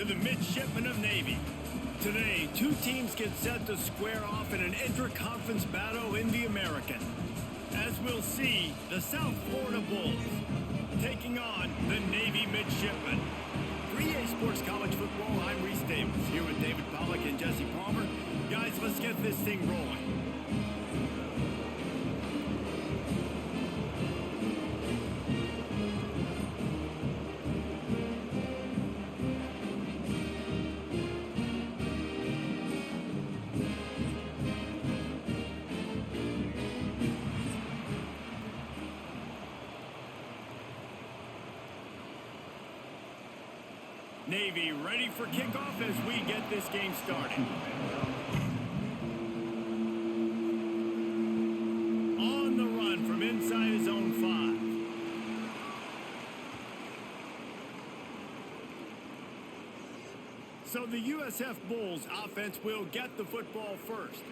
to the Midshipmen of Navy. Today, two teams get set to square off in an inter-conference battle in the American. As we'll see, the South Florida Bulls taking on the Navy Midshipmen. 3A Sports College Football, I'm Reese Davis, here with David Pollack and Jesse Palmer. Guys, let's get this thing rolling. Navy ready for kickoff as we get this game started. On the run from inside his own 5. So the USF Bulls offense will get the football first.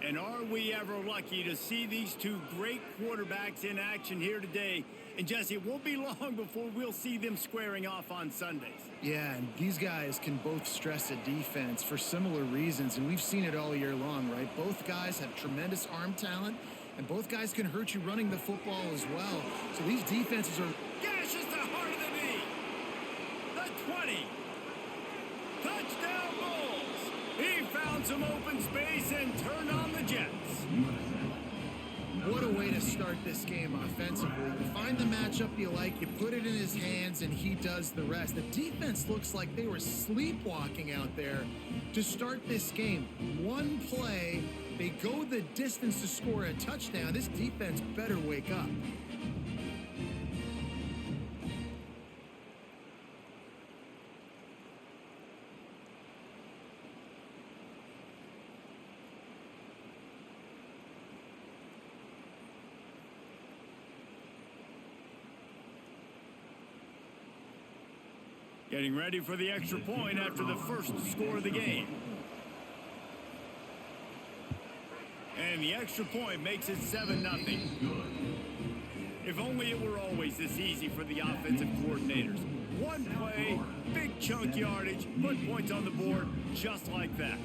And are we ever lucky to see these two great quarterbacks in action here today? And Jesse, it won't be long before we'll see them squaring off on Sundays. Yeah, and these guys can both stress a defense for similar reasons, and we've seen it all year long, right? Both guys have tremendous arm talent, and both guys can hurt you running the football as well. So these defenses are... Gashes the heart of the knee. The 20. Touchdown Bulls. He found some open space and turned on the Jets. What a way to start this game offensively. You find the matchup you like, you put it in his hands, and he does the rest. The defense looks like they were sleepwalking out there to start this game. One play, they go the distance to score a touchdown. This defense better wake up. Getting ready for the extra point after the first score of the game. And the extra point makes it 7-0. If only it were always this easy for the offensive coordinators. One play, big chunk yardage, put points on the board just like that.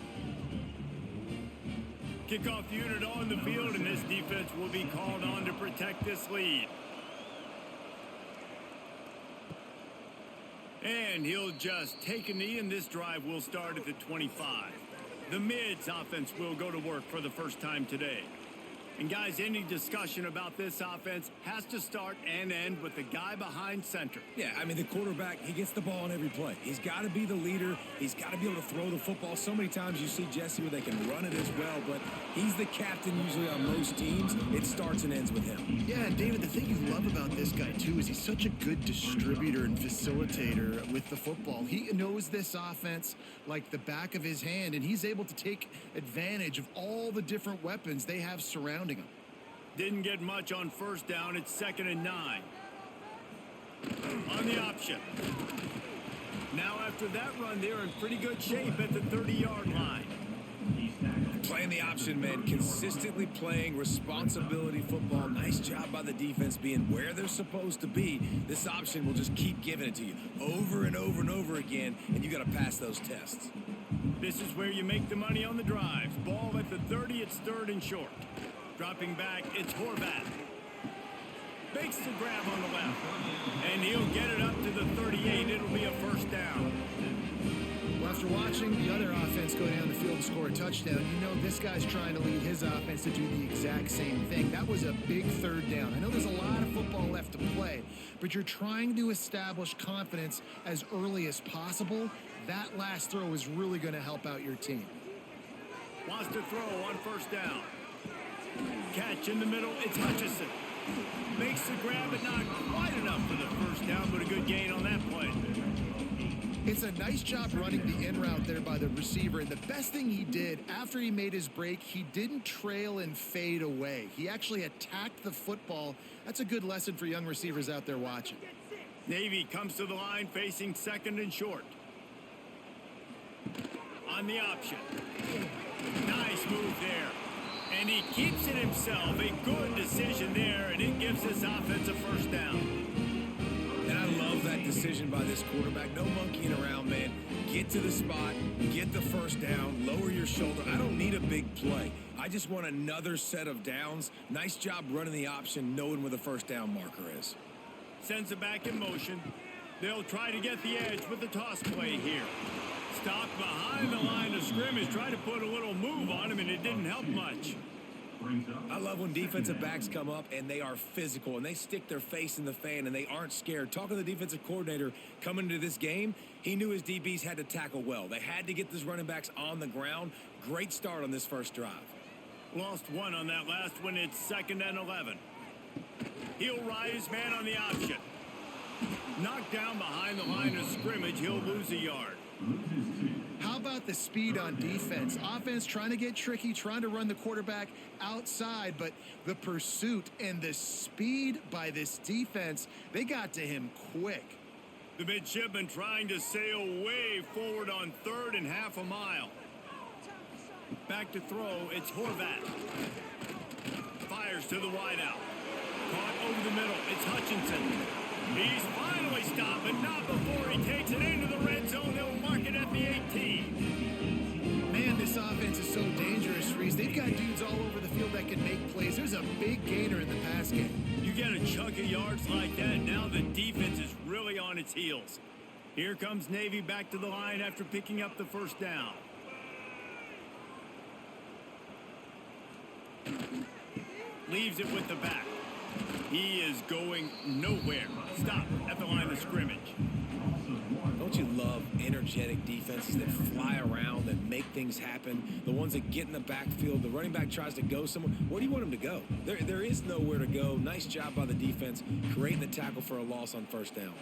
Kickoff unit on the field, and this defense will be called on to protect this lead. And he'll just take a knee, and this drive will start at the 25. The Mids offense will go to work for the first time today. And guys, any discussion about this offense has to start and end with the guy behind center. Yeah, I mean, the quarterback, he gets the ball on every play. He's got to be the leader. He's got to be able to throw the football. So many times you see Jesse where they can run it as well, but he's the captain usually on most teams. It starts and ends with him. Yeah, and David, the thing you love about this guy, too, is he's such a good distributor and facilitator with the football. He knows this offense like the back of his hand, and he's able to take advantage of all the different weapons they have surrounding him. Didn't get much on first down. It's 2nd and 9. On the option. Now after that run, they're in pretty good shape at the 30-yard line. Playing the option, man. Consistently playing responsibility football. Nice job by the defense being where they're supposed to be. This option will just keep giving it to you over and over and over again, and you got to pass those tests. This is where you make the money on the drives. Ball at the 30, it's 3rd and short. Dropping back, it's Horvath. Makes the grab on the left. And he'll get it up to the 38. It'll be a first down. Well, after watching the other offense go down the field and score a touchdown, you know this guy's trying to lead his offense to do the exact same thing. That was a big 3rd down. I know there's a lot of football left to play, but you're trying to establish confidence as early as possible. That last throw is really going to help out your team. Wants to throw on first down. Catch in the middle, it's Hutchison. Makes the grab, but not quite enough for the first down, but a good gain on that play. It's a nice job running the in route there by the receiver, and the best thing he did after he made his break, he didn't trail and fade away. He actually attacked the football. That's a good lesson for young receivers out there watching. Navy comes to the line facing 2nd and short. On the option. Nice move there. And he keeps it himself. A good decision there, and it gives this offense a first down. And I love that decision by this quarterback. No monkeying around, man. get to the spot, get the first down, lower your shoulder. I don't need a big play. I just want another set of downs. Nice job running the option, knowing where the first down marker is. Sends it back in motion. They'll try to get the edge with the toss play here. Stopped behind the line of scrimmage, tried to put a little move on him, and it didn't help much. I love when defensive backs come up and they are physical and they stick their face in the fan and they aren't scared. Talking to the defensive coordinator coming into this game, he knew his DBs had to tackle well. They had to get these running backs on the ground. Great start on this first drive. Lost one on that last one. It's 2nd and 11. He'll ride his man on the option. Knocked down behind the line of scrimmage. He'll lose a yard. How about the speed on defense? Offense trying to get tricky, trying to run the quarterback outside, but the pursuit and the speed by this defense, they got to him quick. The midshipmen trying to sail way forward on 3rd and half a mile. Back to throw, it's Horvat. Fires to the wideout. Caught over the middle, it's Hutchinson. He's finally stopped, but not before he takes it into the red zone. They'll mark it at the 18. Man, this offense is so dangerous, Reese. They've got dudes all over the field that can make plays. There's a big gainer in the pass game. You get a chunk of yards like that, now the defense is really on its heels. Here comes Navy back to the line after picking up the first down. Leaves it with the back. He is going nowhere. Stop at the line of scrimmage. Don't you love energetic defenses that fly around, that make things happen? The ones that get in the backfield, the running back tries to go somewhere. Where do you want him to go? There is nowhere to go. Nice job by the defense, creating the tackle for a loss on first down.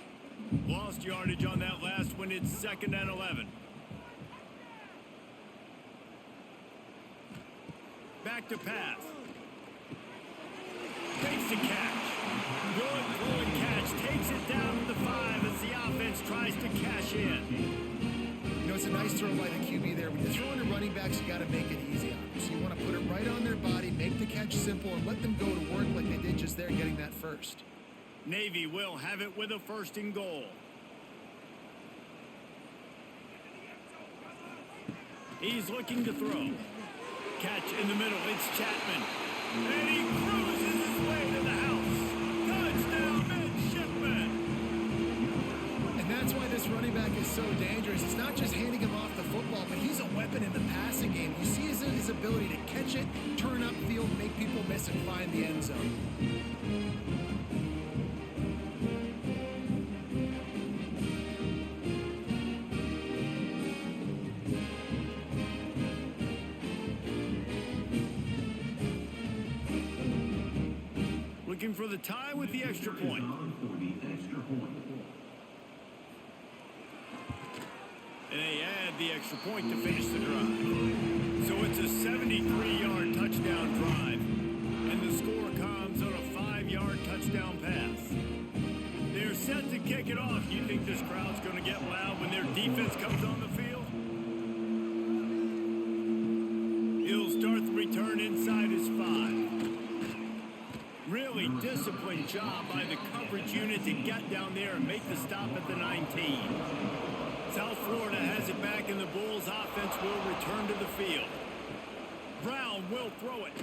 Lost yardage on that last one. It's 2nd and 11. Back to pass. Takes the catch. Good throwing catch. Takes it down to the 5 as the offense tries to cash in. You know, it's a nice throw by the QB there. When you're throwing to running backs, you got to make it easy on them. So you want to put it right on their body, make the catch simple, and let them go to work like they did just there, getting that first. Navy will have it with a 1st and goal. He's looking to throw. Catch in the middle. It's Chapman. And he cruises his way to the house. Touchdown, Midshipmen. And that's why this running back is so dangerous. It's not just handing him off the football, but he's a weapon in the passing game. You see his ability to catch it, turn upfield, make people miss, and find the end zone. Looking for the tie with the extra point. And they add the extra point to finish the drive. So it's a 73-yard touchdown drive. And the score comes on a 5-yard touchdown pass. They're set to kick it off. You think this crowd's going to get loud when their defense comes on the field? He'll start the return inside his 5. Really disciplined job by the coverage unit to get down there and make the stop at the 19. South Florida has it back, and the Bulls offense will return to the field. Brown will throw it.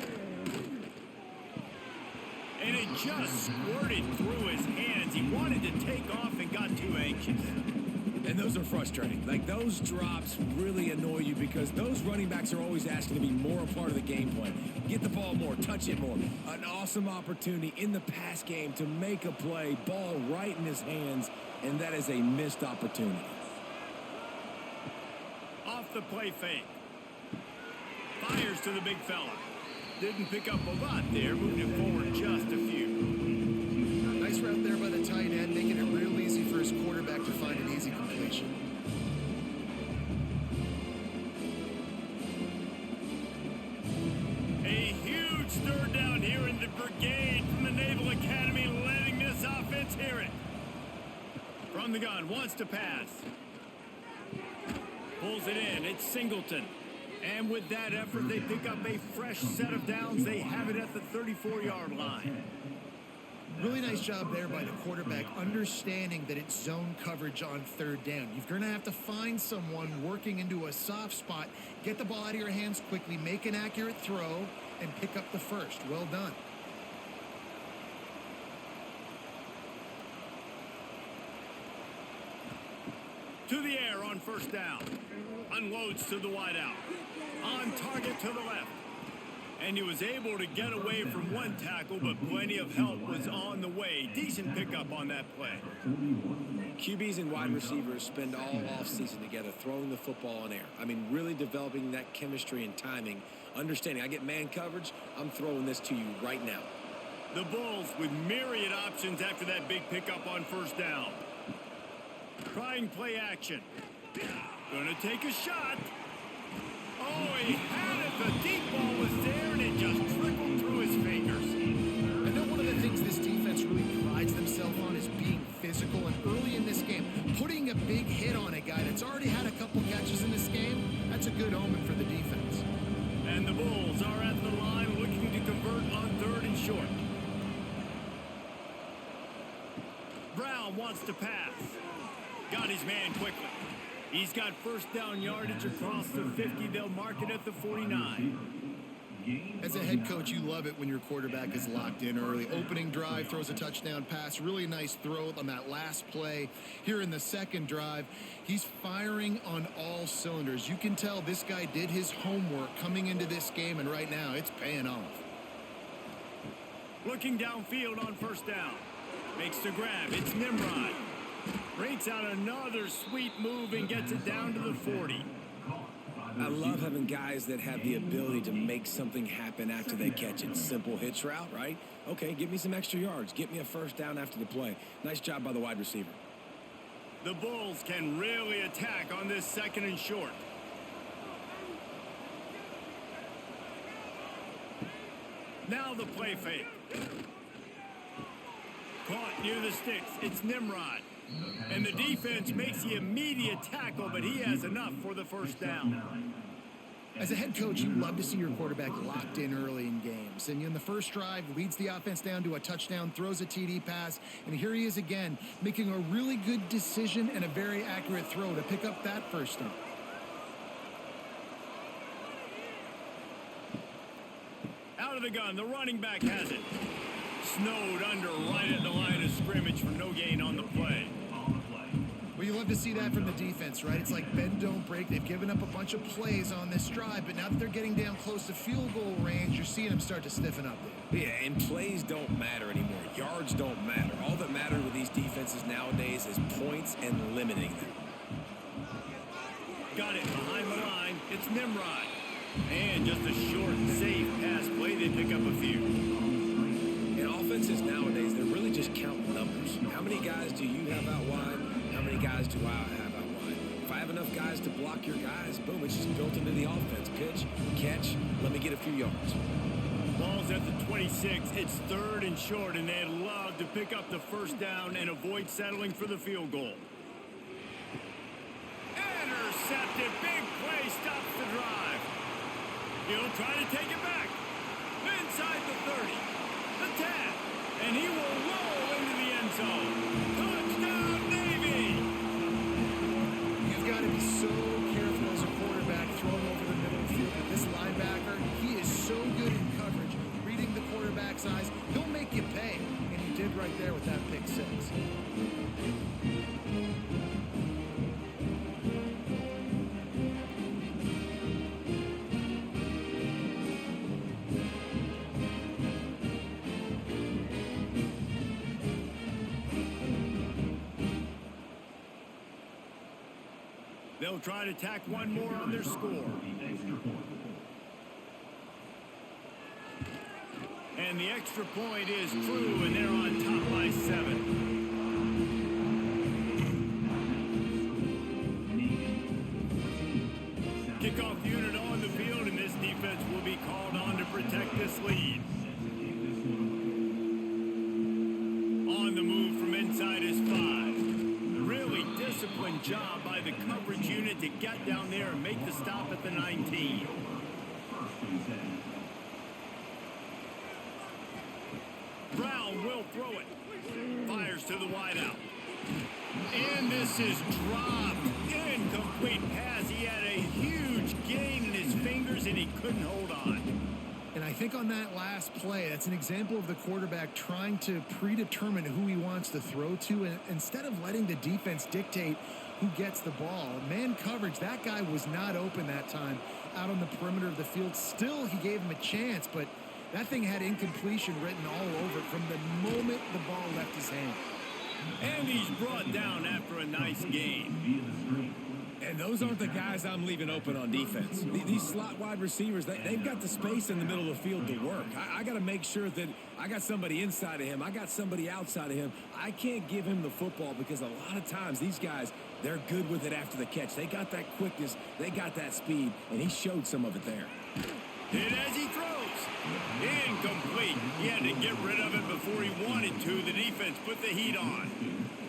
And it just squirted through his hands. He wanted to take off and got too anxious. And those are frustrating. Like, those drops really annoy you because those running backs are always asking to be more a part of the game plan. Get the ball more, touch it more. An awesome opportunity in the pass game to make a play, ball right in his hands, and that is a missed opportunity. Off the play fake. Fires to the big fella. Didn't pick up a lot there, moved it forward just a few. Nice route there by the tight end, making it real easy for his quarterback to find an easy completion. A huge third down here in the brigade from the Naval Academy, letting this offense hear it. From the gun, wants to pass. Pulls it in, it's Singleton. And with that effort, they pick up a fresh set of downs. They have it at the 34-yard line. Really nice job there by the quarterback, understanding that it's zone coverage on third down. You're going to have to find someone working into a soft spot, get the ball out of your hands quickly, make an accurate throw, and pick up the first. Well done. To the air on first down. Unloads to the wideout. On target to the left. And he was able to get away from one tackle, but plenty of help was on the way. Decent pickup on that play. QBs and wide receivers spend all offseason together throwing the football in air. I mean, really developing that chemistry and timing. Understanding, I get man coverage, I'm throwing this to you right now. The Bulls with myriad options after that big pickup on first down. Trying play action. Gonna take a shot. Oh, he had it. The deep ball was there, and it just trickled through his fingers. I know one of the things this defense really prides themselves on is being physical, and early in this game, putting a big hit on a guy that's already had a couple catches in this game, that's a good omen for the defense. And the Bulls are at the line looking to convert on third and short. Brown wants to pass. Got his man quickly. He's got first down yardage across the 50. They'll mark it at the 49. As a head coach, you love it when your quarterback is locked in early. Opening drive, throws a touchdown pass. Really nice throw on that last play. Here in the second drive, he's firing on all cylinders. You can tell this guy did his homework coming into this game, and right now it's paying off. Looking downfield on first down. Makes the grab. It's Nimrod. Breaks out another sweet move and gets it down to the 40. I love having guys that have the ability to make something happen after they catch it. Simple hitch route, right? Okay, give me some extra yards. Get me a first down after the play. Nice job by the wide receiver. The Bulls can really attack on this second and short. Now the play fake. Caught near the sticks. It's Nimrod. And the defense makes the immediate tackle, but he has enough for the first down. As a head coach, you love to see your quarterback locked in early in games. And in the first drive, leads the offense down to a touchdown, throws a TD pass, and here he is again, making a really good decision and a very accurate throw to pick up that first down. Out of the gun, the running back has it. Snowed under right at the line of scrimmage for no gain on the play. Well, you love to see that from the defense, right? It's like bend, don't break. They've given up a bunch of plays on this drive, but now that they're getting down close to field goal range, you're seeing them start to stiffen up there. Yeah, and plays don't matter anymore. Yards don't matter. All that matters with these defenses nowadays is points and limiting them. Got it behind the line. It's Nimrod. And just a short, safe pass play. They pick up a few. In offenses nowadays, they're really just counting numbers. How many guys do you have out wide? How many guys do I have out wide? If I have enough guys to block your guys, boom, it's just built into the offense. Pitch, catch, let me get a few yards. Ball's at the 26. It's third and short, and they'd love to pick up the first down and avoid settling for the field goal. Intercepted. Big play stops the drive. He'll try to take it back. Inside the 30. The 10. And he will roll into the end zone. Touchdown, Navy! You've got to be so careful as a quarterback throwing over the middle of the field. But this linebacker, he is so good in coverage, reading the quarterback's eyes. He'll make you pay. And he did right there with that pick six. They'll try to tack one more on their score. And the extra point is true, and they're on top by 7. Kickoff unit on the field, and this defense will be called on to protect this lead. On the move from inside is 5. Really disciplined job by the coverage unit to get down there and make the stop at the 19. Brown will throw it. Fires to the wideout. And this is dropped. Incomplete pass. He had a huge gain in his fingers, and he couldn't hold on. And I think on that last play, that's an example of the quarterback trying to predetermine who he wants to throw to, and instead of letting the defense dictate who gets the ball. Man coverage, that guy was not open that time out on the perimeter of the field. Still, he gave him a chance, but that thing had incompletion written all over it from the moment the ball left his hand. And he's brought down after a nice gain. And those aren't the guys I'm leaving open on defense. These slot wide receivers, they've got the space in the middle of the field to work. I got to make sure that I got somebody inside of him. I got somebody outside of him. I can't give him the football because a lot of times these guys, they're good with it after the catch. They got that quickness. They got that speed, and he showed some of it there. And as he throws, incomplete. He had to get rid of it before he wanted to. The defense put the heat on.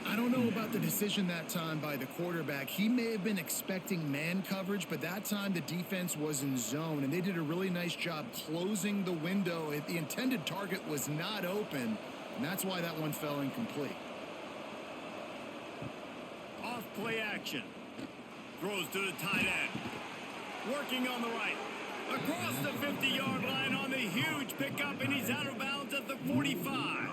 I don't know about the decision that time by the quarterback. He may have been expecting man coverage, but that time the defense was in zone, and they did a really nice job closing the window. The intended target was not open, and that's why that one fell incomplete. Off play action. Throws to the tight end. Working on the right. Across the 50-yard line on the huge pickup, and he's out of bounds at the 45.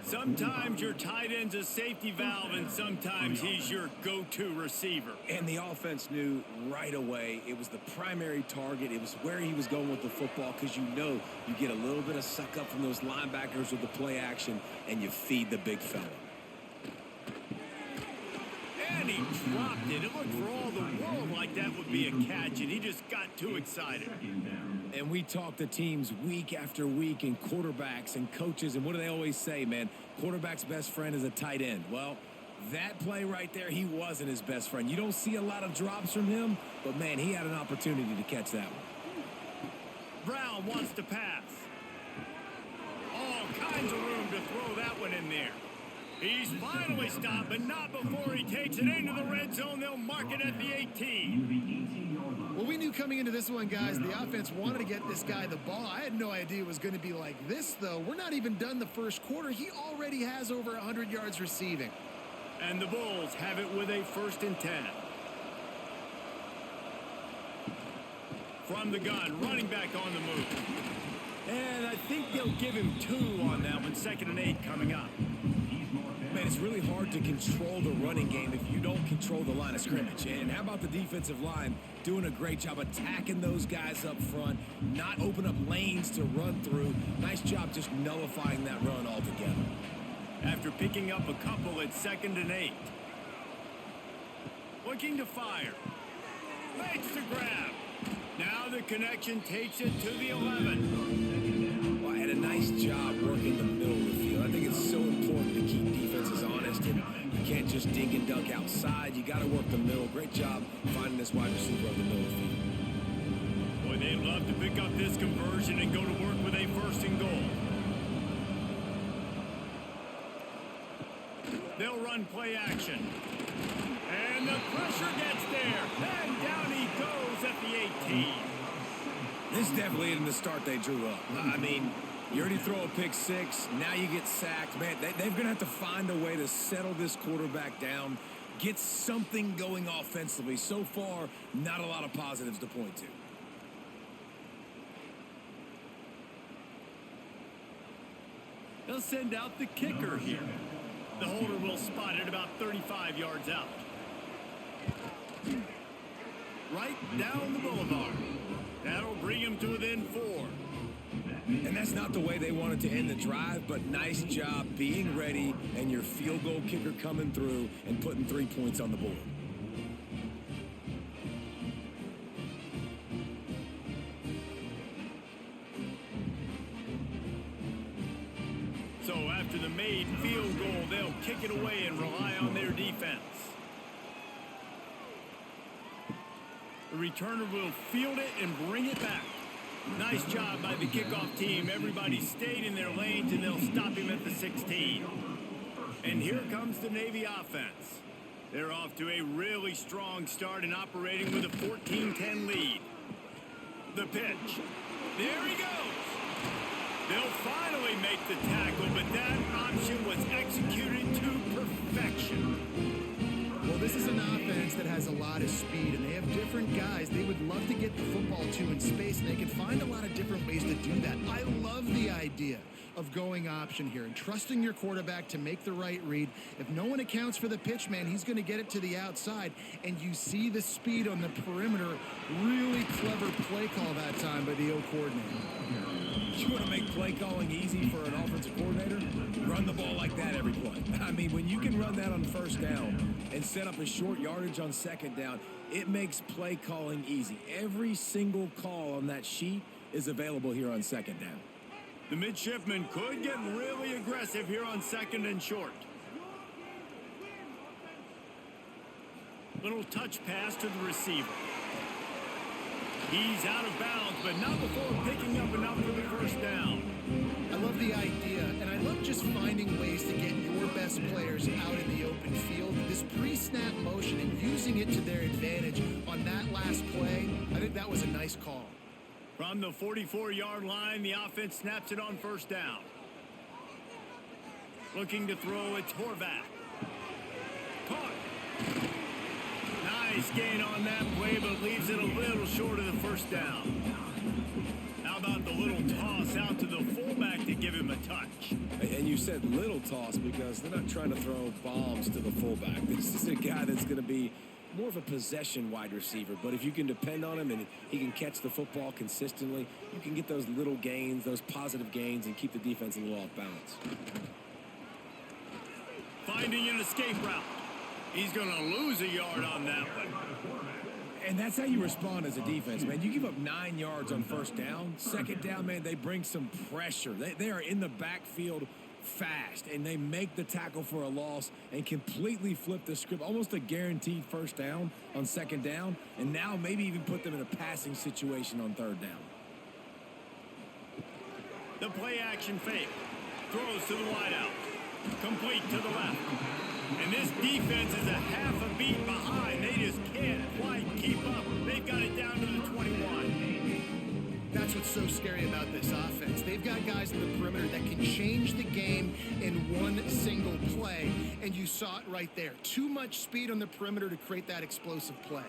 Sometimes your tight end's a safety valve, and sometimes he's your go-to receiver. And the offense knew right away it was the primary target. It was where he was going with the football because you know you get a little bit of suck up from those linebackers with the play action, and you feed the big fella. And he dropped it. It looked for all the world like that would be a catch, and he just got too excited. And we talk to teams week after week and quarterbacks and coaches, and what do they always say, man? Quarterback's best friend is a tight end. Well, that play right there, he wasn't his best friend. You don't see a lot of drops from him, but, man, he had an opportunity to catch that one. Brown wants to pass. All kinds of room to throw that one in there. He's finally stopped, but not before he takes it into the red zone. They'll mark it at the 18. Well, we knew coming into this one, guys, the offense wanted to get this guy the ball. I had no idea it was going to be like this, though. We're not even done the first quarter. He already has over 100 yards receiving. And the Bulls have it with a 1st and 10. From the gun, running back on the move. And I think they'll give him 2 on that one. 2nd and 8 coming up. Man, it's really hard to control the running game if you don't control the line of scrimmage. And how about the defensive line doing a great job attacking those guys up front, not open up lanes to run through. Nice job just nullifying that run altogether. After picking up a couple at 2nd and 8. Looking to fire. Makes the grab. Now the connection takes it to the 11. Well, and a nice job working the middle of the field. I think it's so important to keep defenses honest, and you can't just dink and dunk outside. You got to work the middle. Great job finding this wide receiver on the middle of the field. Boy, they'd love to pick up this conversion and go to work with a 1st and goal. They'll run play action. And the pressure gets there. And down he goes at the 18. This definitely isn't the start they drew up. I mean, you already throw a pick 6. Now you get sacked. Man, they're going to have to find a way to settle this quarterback down, get something going offensively. So far, not a lot of positives to point to. They'll send out the kicker here. The holder will spot it about 35 yards out. Right down the boulevard. That'll bring him to within 4. And that's not the way they wanted to end the drive, but nice job being ready and your field goal kicker coming through and putting 3 points on the board. So after the made field goal, they'll kick it away and rely on their defense. The returner will field it and bring it back. Nice job by the kickoff team. Everybody stayed in their lanes, and they'll stop him at the 16. And here comes the Navy offense. They're off to a really strong start and operating with a 14-10 lead. The pitch. There he goes. They'll finally make the tackle, but that option was executed to perfection. Well, this is an offense that has a lot of speed, and they have different guys they would love to get the football to in space, and they can find a lot of different ways to do that. I love the idea of going option here and trusting your quarterback to make the right read. If no one accounts for the pitch man, he's going to get it to the outside, and you see the speed on the perimeter. Really clever play call that time by the O coordinator. You want to make play calling easy for an offensive coordinator? Run the ball like that every play. I mean, when you can run that on first down and set up a short yardage on second down, it makes play calling easy. Every single call on that sheet is available here on second down. The Midshipmen could get really aggressive here on second and short. Little touch pass to the receiver. He's out of bounds, but not before picking up enough for the first down. I love the idea, and I love just finding ways to get your best players out in the open field. This pre-snap motion and using it to their advantage on that last play, I think that was a nice call. From the 44-yard line, the offense snaps it on first down. Looking to throw, it's Horvath. Caught. Nice gain on that play, but leaves it a little short of the first down. How about the little toss out to the fullback to give him a touch? And you said little toss because they're not trying to throw bombs to the fullback. This is a guy that's going to be more of a possession wide receiver, but if you can depend on him and he can catch the football consistently, you can get those little gains, those positive gains, and keep the defense a little off balance. Finding an escape route. He's going to lose a yard on that one. And that's how you respond as a defense, man. You give up 9 yards on first down. Second down, man, they bring some pressure. They are in the backfield fast, and they make the tackle for a loss and completely flip the script. Almost a guaranteed first down on second down, and now maybe even put them in a passing situation on third down. The play action fake. Throws to the wideout. Complete to the left. And this defense is a half a beat behind. They just can't quite keep up. They've got it down to the 21. That's what's so scary about this offense. They've got guys in the perimeter that can change the game in one single play, and you saw it right there. Too much speed on the perimeter to create that explosive play.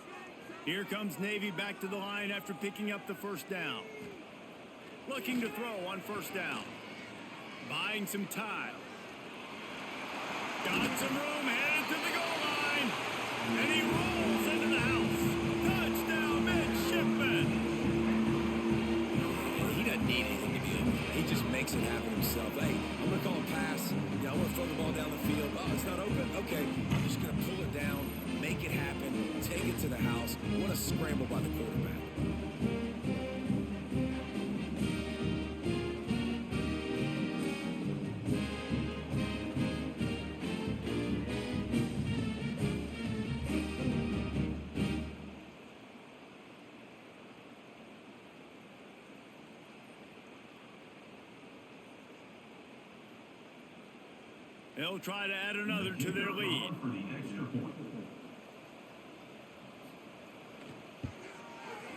Here comes Navy back to the line after picking up the first down. Looking to throw on first down. Buying some time. Got some room, headed to the goal line. And he rolls into the house. Touchdown, Midshipmen. He doesn't need anything to be open. He just makes it happen himself. Hey, I'm going to call a pass. I want to throw the ball down the field. Oh, it's not open? Okay. I'm just going to pull it down, make it happen, take it to the house. What a scramble by the quarterback. They'll try to add another to their lead.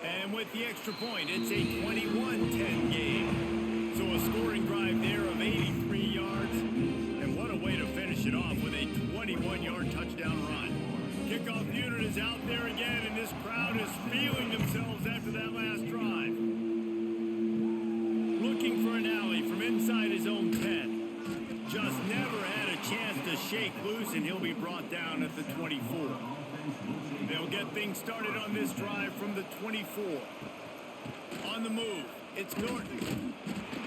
And with the extra point, it's a 21-10 game. So a scoring drive there of 83 yards. And what a way to finish it off with a 21-yard touchdown run. Kickoff unit is out there again, and this crowd is feeling themselves after that last drive. Looking for an alley from inside his own 10. Just never had a chance to shake loose, and he'll be brought down at the 24. They'll get things started on this drive from the 24. On the move, it's Norton.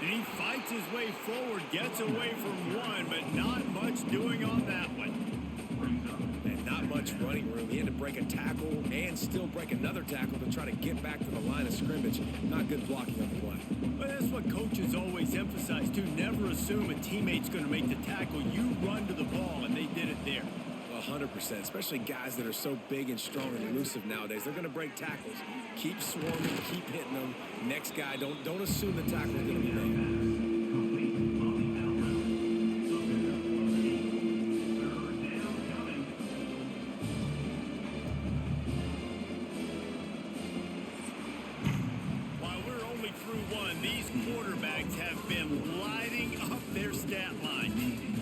And he fights his way forward, gets away from one, but not much doing on that one. And not much running room. He had to break a tackle and still break another tackle to try to get back to the line of scrimmage. Not good blocking on the play. But that's what coaches always emphasize, too. Never assume a teammate's going to make the tackle. You run to the ball, and they did it there. 100%, especially guys that are so big and strong and elusive nowadays. They're going to break tackles. Keep swarming, keep hitting them. Next guy, don't assume the tackle is going to be made. While we're only through one, these quarterbacks have been lighting up their stat line.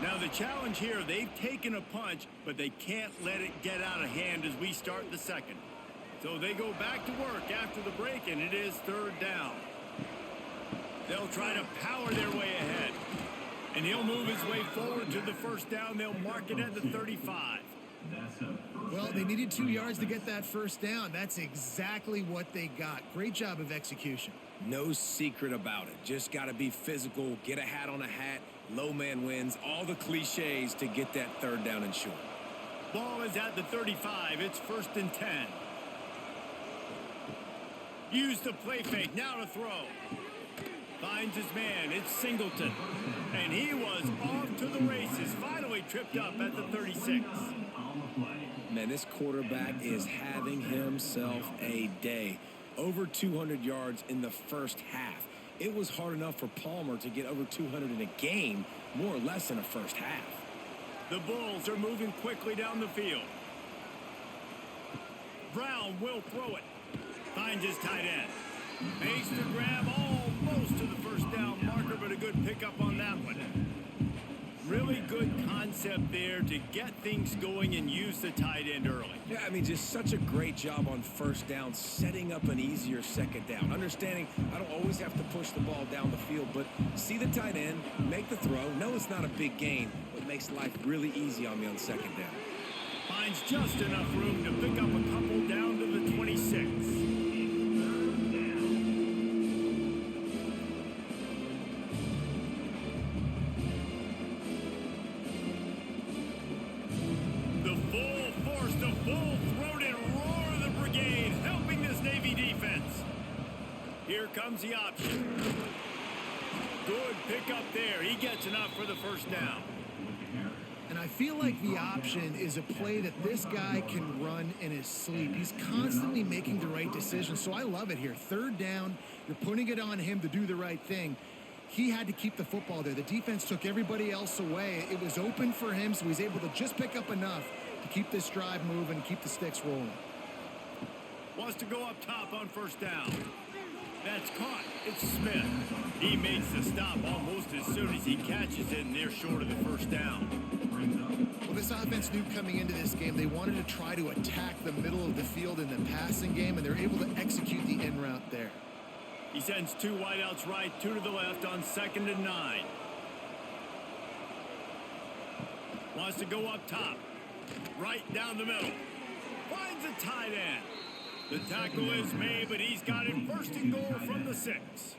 Now the challenge here, they've taken a punch, but they can't let it get out of hand as we start the second. So they go back to work after the break, and it is third down. They'll try to power their way ahead. And he'll move his way forward to the first down. They'll mark it at the 35. Well, they needed 2 yards to get that first down. That's exactly what they got. Great job of execution. No secret about it. Just got to be physical, get a hat on a hat, low man wins, all the cliches to get that third down and short. Ball is at the 35. It's 1st and 10. Use the play fake. Now to throw. Finds his man. It's Singleton. And he was off to the races. Finally tripped up at the 36. Man, this quarterback is having himself a day. Over 200 yards in the first half. It was hard enough for Palmer to get over 200 in a game, more or less in a first half. The Bulls are moving quickly down the field. Brown will throw it. Finds his tight end. Makes the grab almost to the first down marker, but a good pickup on that one. Really good concept there to get things going and use the tight end early. Yeah, I mean, just such a great job on first down, setting up an easier second down. Understanding I don't always have to push the ball down the field, but see the tight end, make the throw. No, it's not a big gain, but makes life really easy on me on second down. Finds just enough room to pick up a couple down to the 26. Here comes the option. Good pickup there. He gets enough for the first down. And I feel like the option is a play that this guy can run in his sleep. He's constantly making the right decision, so I love it here. Third down, you're putting it on him to do the right thing. He had to keep the football there. The defense took everybody else away. It was open for him, so he's able to just pick up enough to keep this drive moving, keep the sticks rolling. Wants to go up top on first down. That's caught. It's Smith. He makes the stop almost as soon as he catches it, and they're short of the first down. Well, this offense knew coming into this game they wanted to try to attack the middle of the field in the passing game, and they're able to execute the in route there. He sends 2 wideouts right, 2 to the left on 2nd and 9. Wants to go up top. Right down the middle. Finds a tight end. The tackle is made, but he's got it 1st and goal from the 6.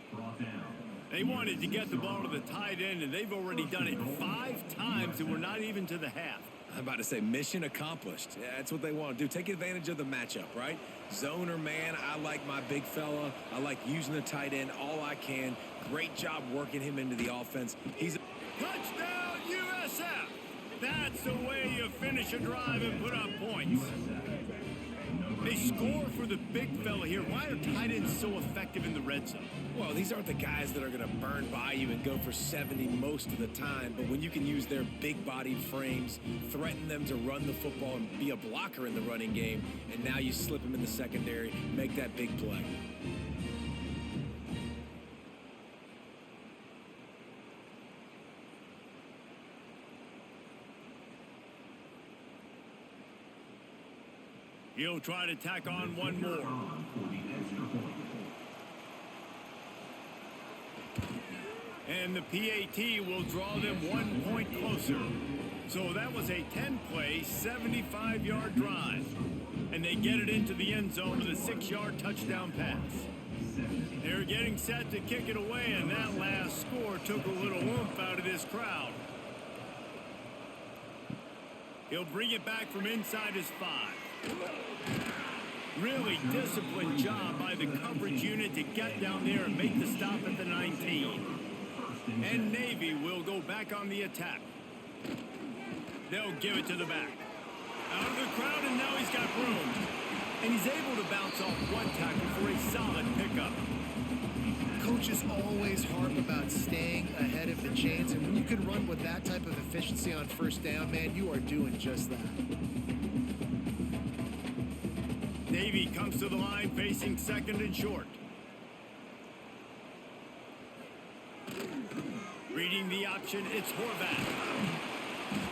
They wanted to get the ball to the tight end, and they've already done it 5 times, and we're not even to the half. I'm about to say mission accomplished. Yeah, that's what they want to do. Take advantage of the matchup, right? Zone or man, I like my big fella. I like using the tight end all I can. Great job working him into the offense. He's a touchdown, USF! That's the way you finish a drive and put up points. They score for the big fella here. Why are tight ends so effective in the red zone? Well, these aren't the guys that are going to burn by you and go for 70 most of the time, but when you can use their big-bodied frames, threaten them to run the football and be a blocker in the running game, and now you slip them in the secondary, make that big play. He'll try to tack on one more. And the PAT will draw them 1 point closer. So that was a 10-play, 75-yard drive. And they get it into the end zone with a 6-yard touchdown pass. They're getting set to kick it away, and that last score took a little oomph out of this crowd. He'll bring it back from inside his 5. Really disciplined job by the coverage unit to get down there and make the stop at the 19. And Navy will go back on the attack. They'll give it to the back. Out of the crowd, and now he's got room. And he's able to bounce off one tackle for a solid pickup. Coach, coaches always harp about staying ahead of the chains, and when you can run with that type of efficiency on first down, man, you are doing just that. Navy comes to the line facing second and short. Reading the option, it's Horvath.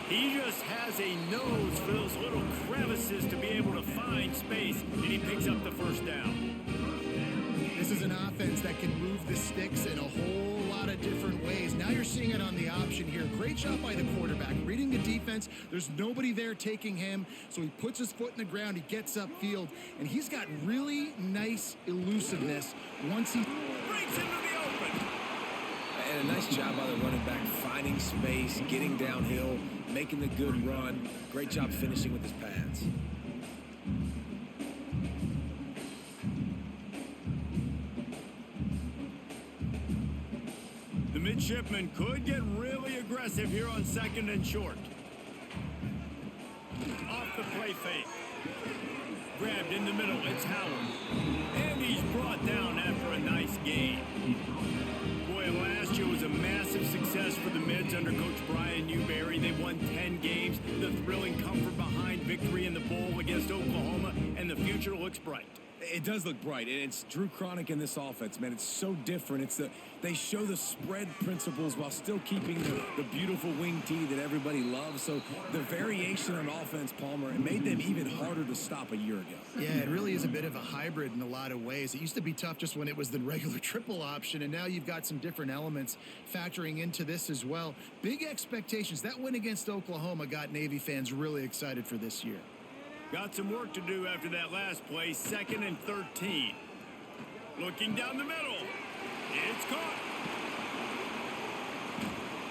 He just has a nose for those little crevices to be able to find space, and he picks up the first down. This is an offense that can move the sticks in a whole lot of different ways. Now you're seeing it on the option here. Great job by the quarterback. Reading the defense, there's nobody there taking him, so he puts his foot in the ground, he gets upfield, and he's got really nice elusiveness once he Breaks into the open. And a nice job by the running back, finding space, getting downhill, making the good run. Great job finishing with his pads. The midshipmen could get really aggressive here on second and short. Off the play fake. Grabbed in the middle, it's Howard. And he's brought down after a nice gain. Boy, last year was a massive success for the Mids under Coach Brian Newberry. They won 10 games. The thrilling comfort behind victory in the bowl against Oklahoma, and the future looks bright. It does look bright, and it's Drew Cronick in this offense, man. It's so different. They show the spread principles while still keeping the beautiful wing tee that everybody loves. So the variation on offense, Palmer, it made them even harder to stop a year ago. Yeah, it really is a bit of a hybrid in a lot of ways. It used to be tough just when it was the regular triple option, and now you've got some different elements factoring into this as well. Big expectations. That win against Oklahoma got Navy fans really excited for this year. Got some work to do after that last play, second and 13. Looking down the middle. It's caught.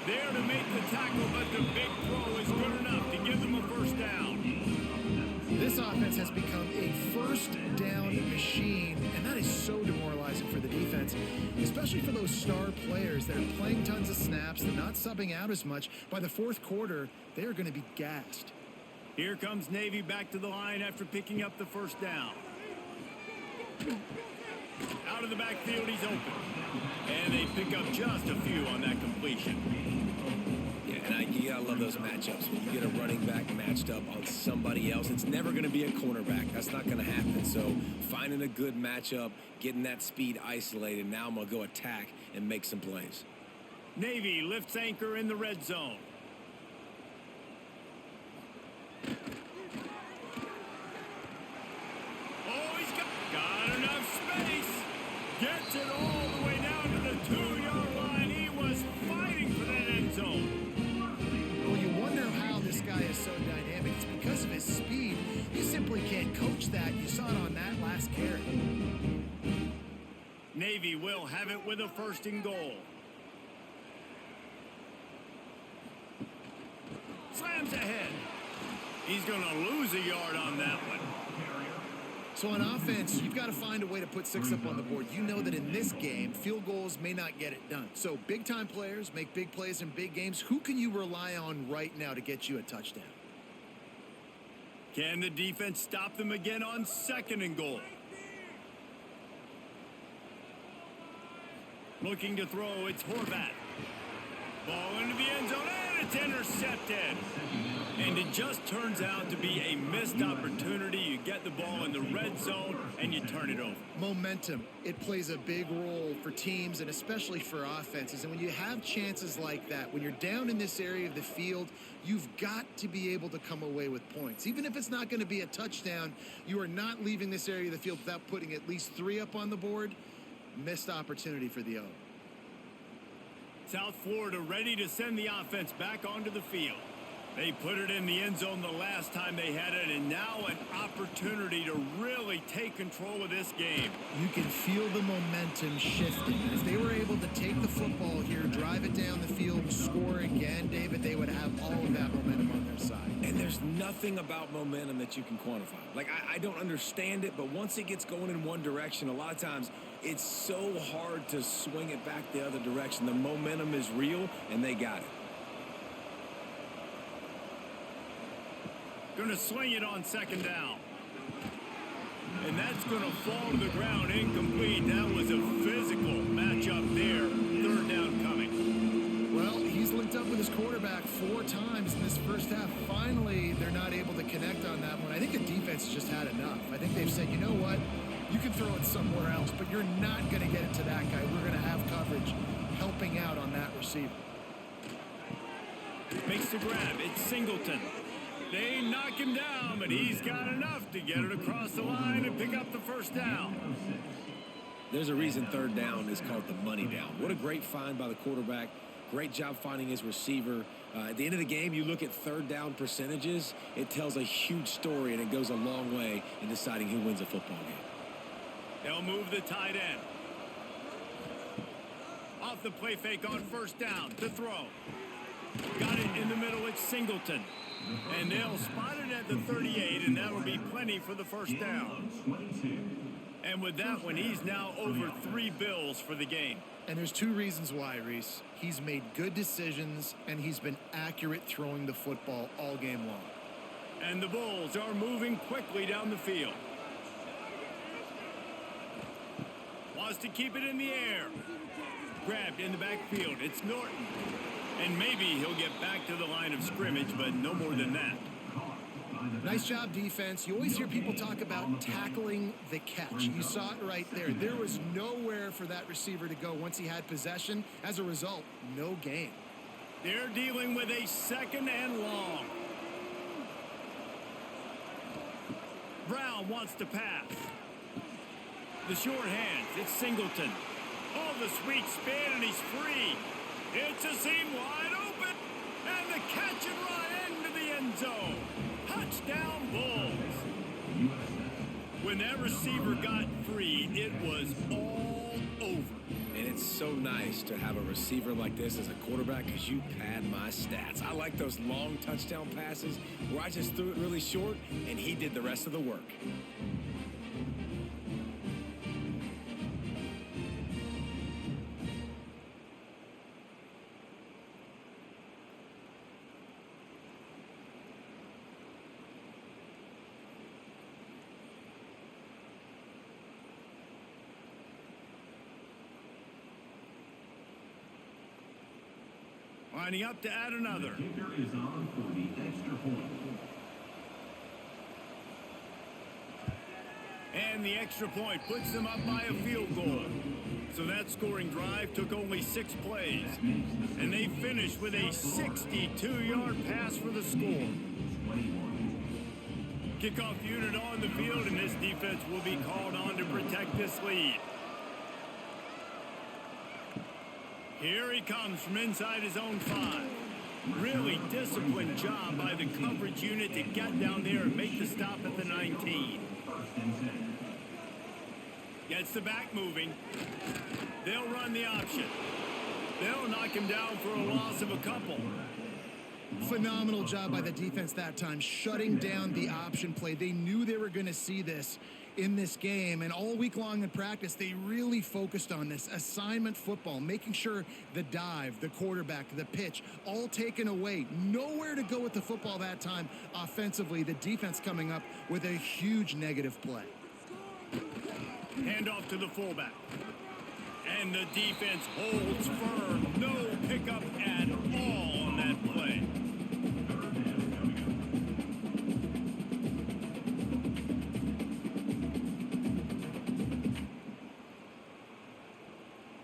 There to make the tackle, but the big throw is good enough to give them a first down. This offense has become a first down machine, and that is so demoralizing for the defense, especially for those star players that are playing tons of snaps. They're not subbing out as much. By the fourth quarter, they are going to be gassed. Here comes Navy back to the line after picking up the first down. Out of the backfield, he's open. And they pick up just a few on that completion. Yeah, and you gotta love those matchups. When you get a running back matched up on somebody else, it's never gonna be a cornerback. That's not gonna happen. So finding a good matchup, getting that speed isolated, now I'm gonna go attack and make some plays. Navy lifts anchor in the red zone. Oh, he's got enough space. Gets it all the way down to the 2-yard line. He was fighting for that end zone. Well, you wonder how this guy is so dynamic. It's because of his speed. You simply can't coach that. You saw it on that last carry. Navy will have it with a first and goal. Slams ahead. He's going to lose a yard on that one. So on offense, you've got to find a way to put 6 up on the board. You know that in this game, field goals may not get it done. So big-time players make big plays in big games. Who can you rely on right now to get you a touchdown? Can the defense stop them again on second and goal? Looking to throw, it's Horvath. Ball into the end zone, and it's intercepted. And it just turns out to be a missed opportunity. You get the ball in the red zone, and you turn it over. Momentum. It plays a big role for teams and especially for offenses. And when you have chances like that, when you're down in this area of the field, you've got to be able to come away with points. Even if it's not going to be a touchdown, you are not leaving this area of the field without putting at least 3 up on the board. Missed opportunity for the O. South Florida ready to send the offense back onto the field. They put it in the end zone the last time they had it, and now an opportunity to really take control of this game. You can feel the momentum shifting. If they were able to take the football here, drive it down the field, and score again, David, they would have all of that momentum on their side. And there's nothing about momentum that you can quantify. Like, I don't understand it, but once it gets going in one direction, a lot of times it's so hard to swing it back the other direction. The momentum is real, and they got it. Going to sling it on second down. And that's going to fall to the ground incomplete. That was a physical matchup this first half, finally, they're not able to connect on that one. I think the defense just had enough. I think they've said, you know what? You can throw it somewhere else, but you're not going to get it to that guy. We're going to have coverage helping out on that receiver. Makes the grab. It's Singleton. They knock him down, but he's got enough to get it across the line and pick up the first down. There's a reason third down is called the money down. What a great find by the quarterback. Great job finding his receiver. At the end of the game, you look at third down percentages. It tells a huge story, and it goes a long way in deciding who wins a football game. They'll move the tight end. Off the play fake on first down to throw. Got it in the middle. It's Singleton. And they'll spot it at the 38, and that'll be plenty for the first down. And with that one, he's now over 3 bills for the game. And there's 2 reasons why, Reese. He's made good decisions, and he's been accurate throwing the football all game long. And the Bulls are moving quickly down the field. Wants to keep it in the air. Grabbed in the backfield. It's Norton. And maybe he'll get back to the line of scrimmage, but no more than that. Nice job, defense. You always hear people talk about tackling the catch. You saw it right there. There was nowhere for that receiver to go once he had possession. As a result, no gain. They're dealing with a second and long. Brown wants to pass. The short hands. It's Singleton. Oh, the sweet spin, and he's free. It's a seam wide open. And the catch and run into the end zone. Touchdown, Bulls. When that receiver got free, it was all over. And it's so nice to have a receiver like this as a quarterback because you pad my stats. I like those long touchdown passes where I just threw it really short and he did the rest of the work. Lining up to add another. The kicker is on for the extra point. And the extra point puts them up by a field goal. So that scoring drive took only 6 plays. And they finished with a 62-yard pass for the score. Kickoff unit on the field, and this defense will be called on to protect this lead. Here he comes from inside his own 5. Really disciplined job by the coverage unit to get down there and make the stop at the 19. Gets the back moving. They'll run the option. They'll knock him down for a loss of a couple. Phenomenal job by the defense that time, shutting down the option play. They knew they were going to see this in this game, and all week long in practice, they really focused on this assignment football, making sure the dive, the quarterback, the pitch, all taken away. Nowhere to go with the football that time offensively. The defense coming up with a huge negative play. Handoff to the fullback. And the defense holds firm. No pickup at all on that play.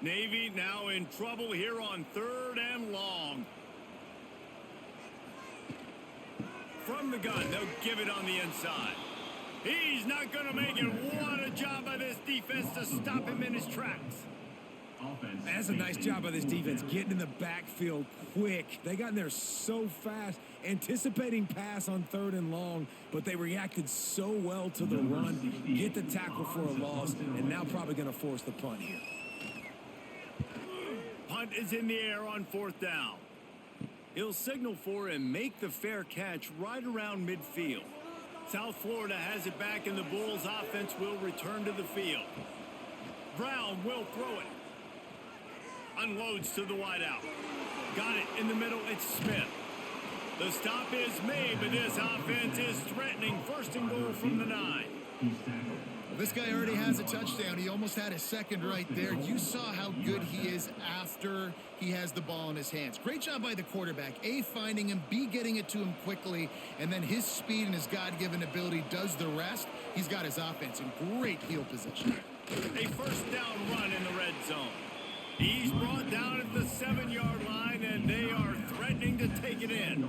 Navy now in trouble here on 3rd and long. From the gun, they'll give it on the inside. He's not going to make it. What a job by this defense to stop him in his tracks. That's a nice job by this defense, getting in the backfield quick. They got in there so fast, anticipating pass on 3rd and long, but they reacted so well to the run, get the tackle for a loss, and now probably going to force the punt here. Punt is in the air on 4th down. He'll signal for and make the fair catch right around midfield. South Florida has it back, and the Bulls offense will return to the field. Brown will throw it. Unloads to the wideout. Got it in the middle. It's Smith. The stop is made, but this offense is threatening 1st and goal from the 9. He's tackled. Well, this guy already has a touchdown. He almost had a second right there. You saw how good he is after he has the ball in his hands. Great job by the quarterback. A, finding him, B, getting it to him quickly, and then his speed and his God-given ability does the rest. He's got his offense in great field position. A first down run in the red zone. He's brought down at the 7-yard line, and they are threatening to take it in.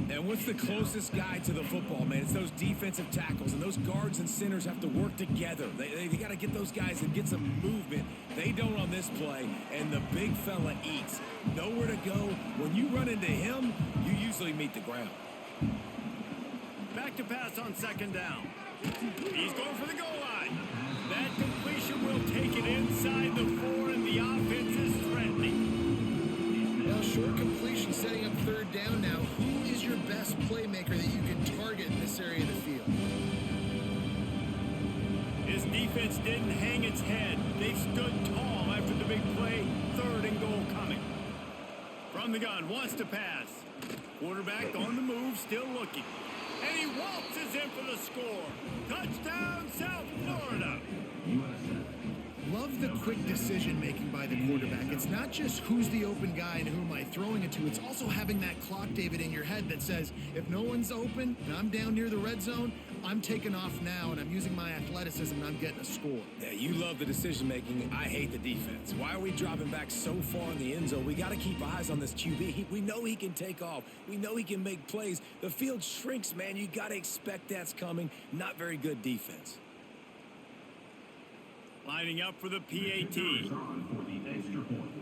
And what's the closest guy to the football, man? It's those defensive tackles, and those guards and centers have to work together. They got to get those guys and get some movement. They don't on this play, and the big fella eats. Nowhere to go. When you run into him, you usually meet the ground. Back to pass on second down. He's going for the goal line. That completion will take it inside the 4, and the offense is threatening. Well, short completion setting up third down now. Who is your best playmaker that you can target in this area of the field? His defense didn't hang its head. They stood tall after the big play. 3rd and goal coming. From the gun, wants to pass. Quarterback on the move, still looking. And he waltzes in for the score. Touchdown, South Florida. Love the quick decision-making by the quarterback. It's not just who's the open guy and who am I throwing it to. It's also having that clock, David, in your head that says, if no one's open and I'm down near the red zone, I'm taking off now and I'm using my athleticism and I'm getting a score. Yeah, you love the decision-making. I hate the defense. Why are we dropping back so far in the end zone? We got to keep eyes on this QB. We know he can take off. We know he can make plays. The field shrinks, man. You got to expect that's coming. Not very good defense. Lining up for the PAT. For the extra point.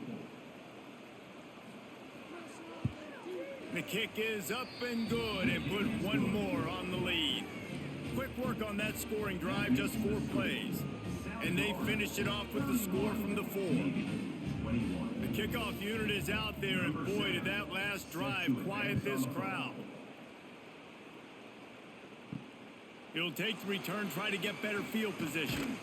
The kick is up and good, and put one more on the lead. Quick work on that scoring drive, just 4 plays. And they finished it off with the score from the 4. The kickoff unit is out there, and boy, did that last drive quiet this crowd. He'll take the return, try to get better field position.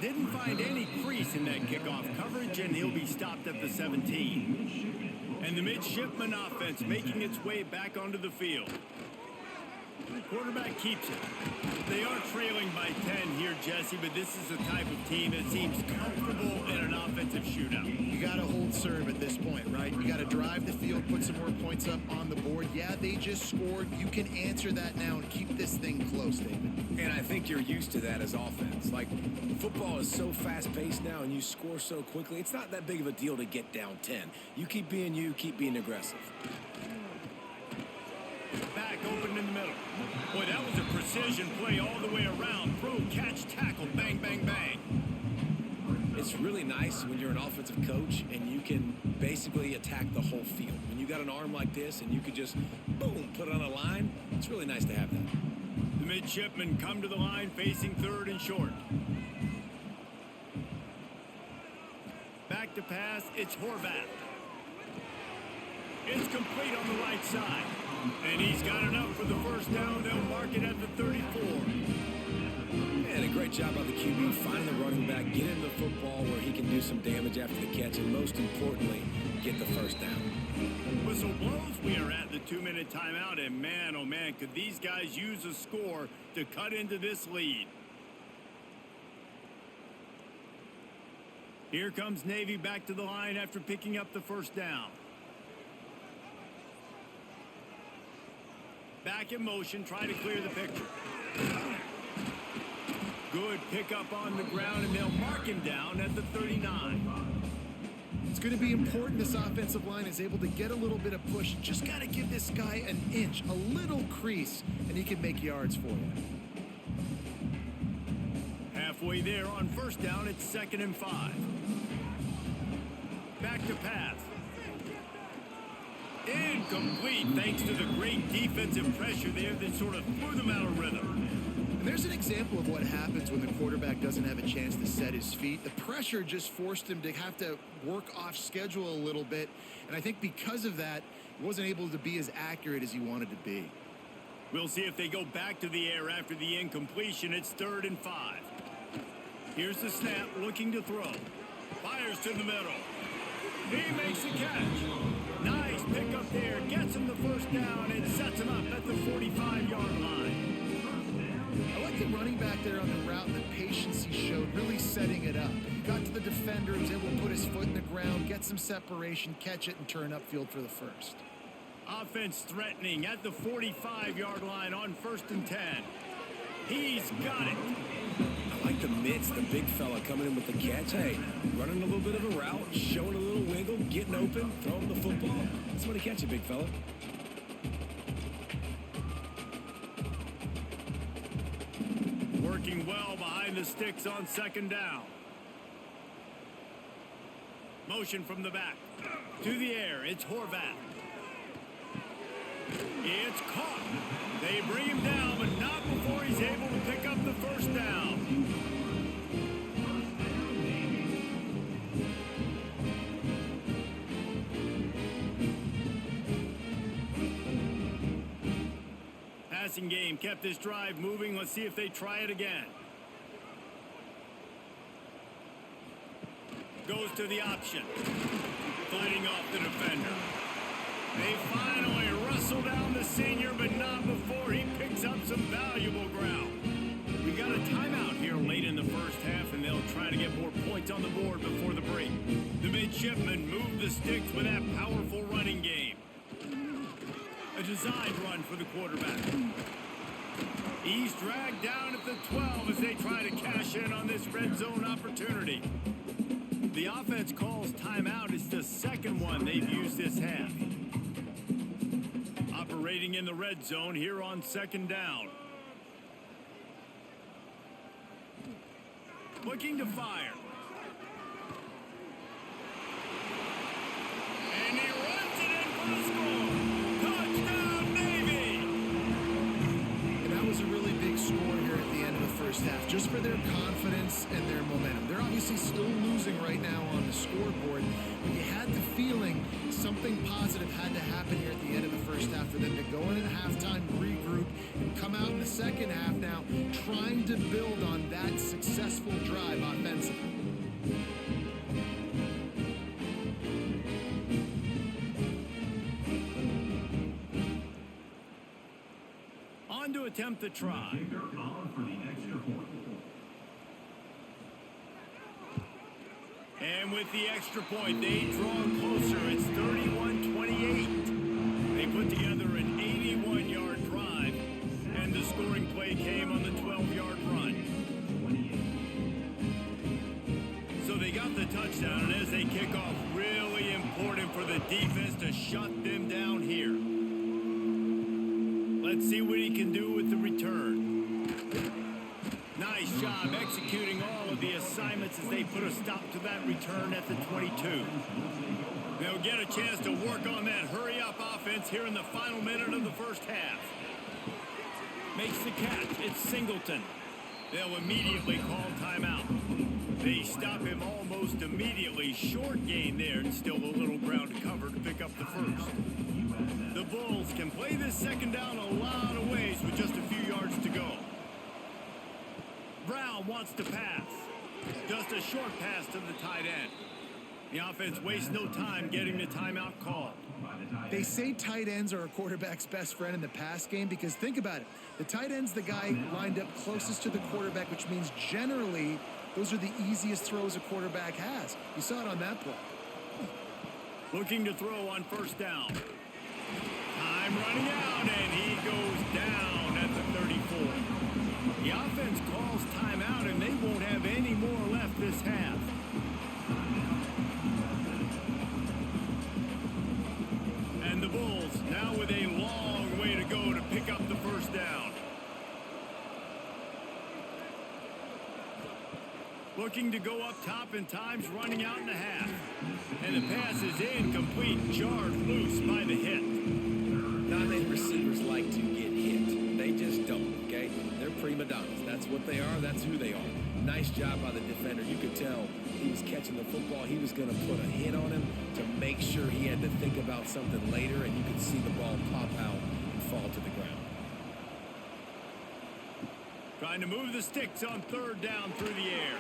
Didn't find any crease in that kickoff coverage, and he'll be stopped at the 17. And the Midshipmen offense making its way back onto the field. The quarterback keeps it. They are trailing by 10 here, Jesse, but this is the type of team that seems comfortable in an offensive shootout. You got to hold serve at this point, right? You got to drive the field, put some more points up on the board. Yeah, they just scored. You can answer that now and keep this thing close, David. And I think you're used to that as offense. Like, football is so fast-paced now and you score so quickly, it's not that big of a deal to get down 10. You, keep being aggressive. Back open in the middle. Boy, that was a precision play all the way around. Throw, catch, tackle, bang, bang, bang. It's really nice when you're an offensive coach and you can basically attack the whole field. When you got an arm like this and you could just, boom, put it on a line, it's really nice to have that. The Midshipmen come to the line facing 3rd and short. Back to pass, it's Horvath. It's complete on the right side. And he's got enough for the first down. They'll mark it at the 34. And a great job by the QB finding the running back, getting the football where he can do some damage after the catch, and most importantly, get the first down. Whistle blows. We are at the 2-minute timeout, and man, oh man, could these guys use a score to cut into this lead. Here comes Navy back to the line after picking up the first down. Back in motion, try to clear the picture. Good pickup on the ground, and they'll mark him down at the 39. It's going to be important this offensive line is able to get a little bit of push. Just got to give this guy an inch, a little crease, and he can make yards for you. Halfway there on first down, it's 2nd and 5. Back to pass. Incomplete, thanks to the great defensive pressure there that sort of threw them out of rhythm. And there's an example of what happens when the quarterback doesn't have a chance to set his feet. The pressure just forced him to have to work off schedule a little bit. And I think because of that, he wasn't able to be as accurate as he wanted to be. We'll see if they go back to the air after the incompletion. It's 3rd and 5. Here's the snap, looking to throw. Fires to the middle. He makes the catch. Nice pickup there. Gets him the first down and sets him up at the 45-yard line. I like the running back there on the route and the patience he showed, really setting it up. He got to the defender, was able to put his foot in the ground, get some separation, catch it, and turn upfield for the first. Offense threatening at the 45-yard line on 1st and 10. He's got it. I like the mitts, the big fella coming in with the catch. Hey, running a little bit of a route, showing a little wiggle, getting open, throwing the football. Somebody catch you, big fella. Working well behind the sticks on 2nd down. Motion from the back. To the air, it's Horvath. It's caught. They bring him down, but not before he's able to pick up the 1st down. Passing game kept this drive moving. Let's see if they try it again. Goes to the option. Fighting off the defender. They finally wrestle down the senior, but not before he picks up some valuable ground. We got a timeout here late in the first half, and they'll try to get more points on the board before the break. The Midshipmen move the sticks with that powerful running game. A designed run for the quarterback. He's dragged down at the 12 as they try to cash in on this red zone opportunity. The offense calls timeout. It's the second one they've used this half. Operating in the red zone here on 2nd down. Looking to fire. And he runs it in for the score. Touchdown, Navy! And that was a really big score here at the end of the first half, just for their confidence and their momentum. They're obviously still losing right now on the scoreboard, but you had the feeling something positive had to happen here at the end of the first half for them to go in at halftime, regroup, and come out in the second half now trying to build on that successful drive offensively. On to attempt the try. Kicker on for the extra point. And with the extra point, they draw closer. It's 31-28. They put together an 81-yard drive, and the scoring play came on the 12-yard run. So they got the touchdown, and as they kick off, really important for the defense to shut them down here. Let's see what he can do with the return. Nice job executing all of the assignments as they put a stop to that return at the 22. They'll get a chance to work on that hurry-up offense here in the final minute of the first half. Makes the catch. It's Singleton. They'll immediately call timeout. They stop him almost immediately. Short gain there, and still a little ground to cover to pick up the first. The Bulls can play this 2nd down a lot of ways with just a few yards to go. Brown wants to pass. Just a short pass to the tight end. The offense wastes no time getting the timeout called. They say tight ends are a quarterback's best friend in the pass game because think about it. The tight end's the guy lined up closest to the quarterback, which means generally those are the easiest throws a quarterback has. You saw it on that play. Looking to throw on 1st down. Time running out, and he goes down at the 34. The offense calls timeout, and they won't have any more left this half. And the Bulls now with a long way to go to pick up the 1st down. Looking to go up top, and time's running out in the half. And the pass is incomplete, jarred loose by the hit. Non-native receivers like to get hit. They just don't, okay? They're prima donnas. That's what they are. That's who they are. Nice job by the defender. You could tell he was catching the football. He was going to put a hit on him to make sure he had to think about something later, and you could see the ball pop out and fall to the ground. Trying to move the sticks on 3rd down through the air.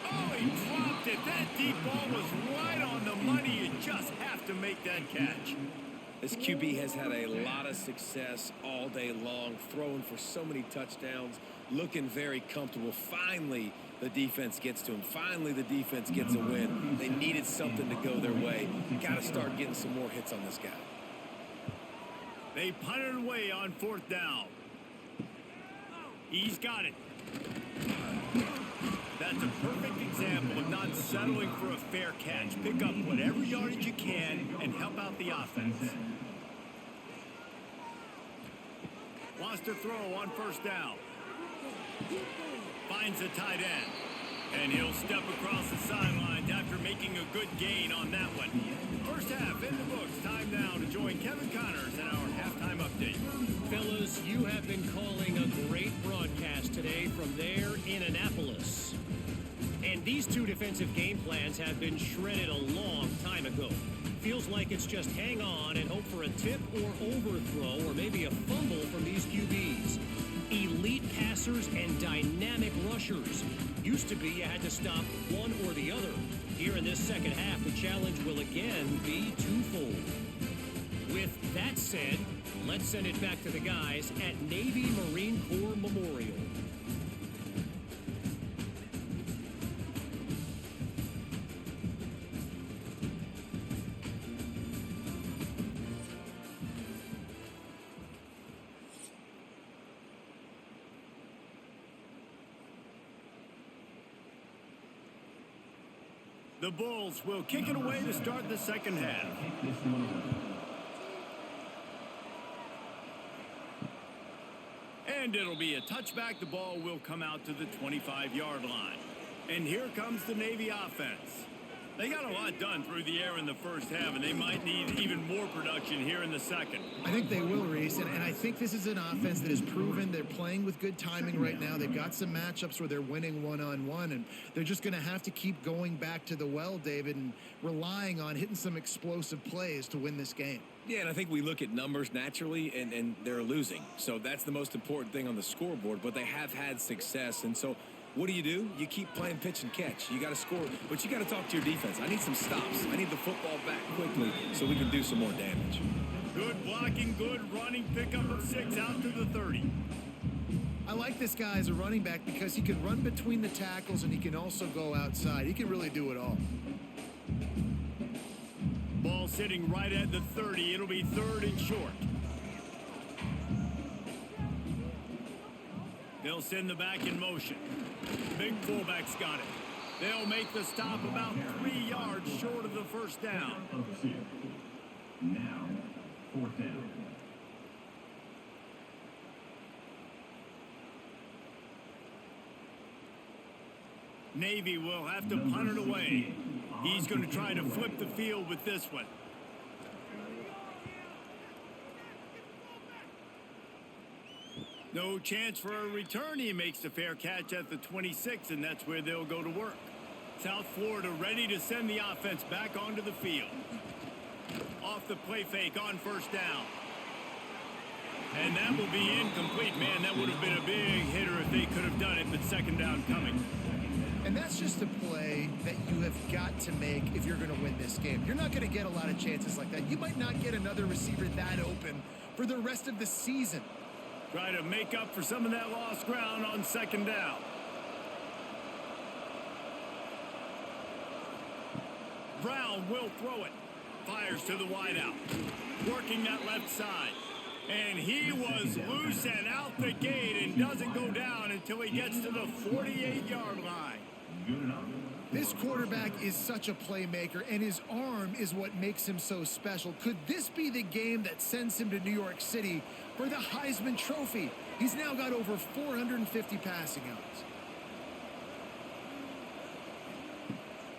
Oh, he dropped it. That deep ball was right on the money. You just have to make that catch. This QB has had a lot of success all day long, throwing for so many touchdowns, looking very comfortable. Finally, the defense gets to him. Finally, the defense gets a win. They needed something to go their way. Got to start getting some more hits on this guy. They punted away on 4th down. He's got it. That's a perfect example of not settling for a fair catch. Pick up whatever yardage you can and help out the offense. Wants to throw on 1st down. Finds the tight end. And he'll step across the sidelines after making a good gain on that one. First half in the books. Time now to join Kevin Connors in our halftime update. Fellas, you have been calling a great broadcast today from there in Annapolis. And these two defensive game plans have been shredded a long time ago. Feels like it's just hang on and hope for a tip or overthrow or maybe a fumble from these QBs. Elite passers and dynamic rushers. Used to be you had to stop one or the other. Here in this second half, the challenge will again be twofold. With that said, let's send it back to the guys at Navy Marine Corps Memorial. The Bulls will kick it away to start the second half. And it'll be a touchback. The ball will come out to the 25-yard line. And here comes the Navy offense. They got a lot done through the air in the first half, and they might need even more production here in the second. I think they will, Reese, and I think this is an offense that is proven. They're playing with good timing right now. They've got some matchups where they're winning one-on-one, and they're just going to have to keep going back to the well, David, and relying on hitting some explosive plays to win this game. Yeah, and I think we look at numbers naturally, and they're losing. So that's the most important thing on the scoreboard, but they have had success, and so what do? You keep playing pitch and catch. You got to score, but you got to talk to your defense. I need some stops. I need the football back quickly so we can do some more damage. Good blocking, good running, pickup of 6 out to the 30. I like this guy as a running back because he can run between the tackles and he can also go outside. He can really do it all. Ball sitting right at the 30. It'll be 3rd and short. They'll send the back in motion. Big fullback's got it. They'll make the stop about 3 yards short of the first down. Now, 4th down. Navy will have to punt it away. He's going to try to flip the field with this one. No chance for a return. He makes the fair catch at the 26, and that's where they'll go to work. South Florida ready to send the offense back onto the field. Off the play fake on 1st down. And that will be incomplete. Man, that would have been a big hitter if they could have done it, but 2nd down coming. And that's just a play that you have got to make if you're going to win this game. You're not going to get a lot of chances like that. You might not get another receiver that open for the rest of the season. Try to make up for some of that lost ground on 2nd down. Brown will throw it. Fires to the wideout. Working that left side. And he was loose and out the gate and doesn't go down until he gets to the 48-yard line. This quarterback is such a playmaker, and his arm is what makes him so special. Could this be the game that sends him to New York City for the Heisman Trophy? He's now got over 450 passing yards.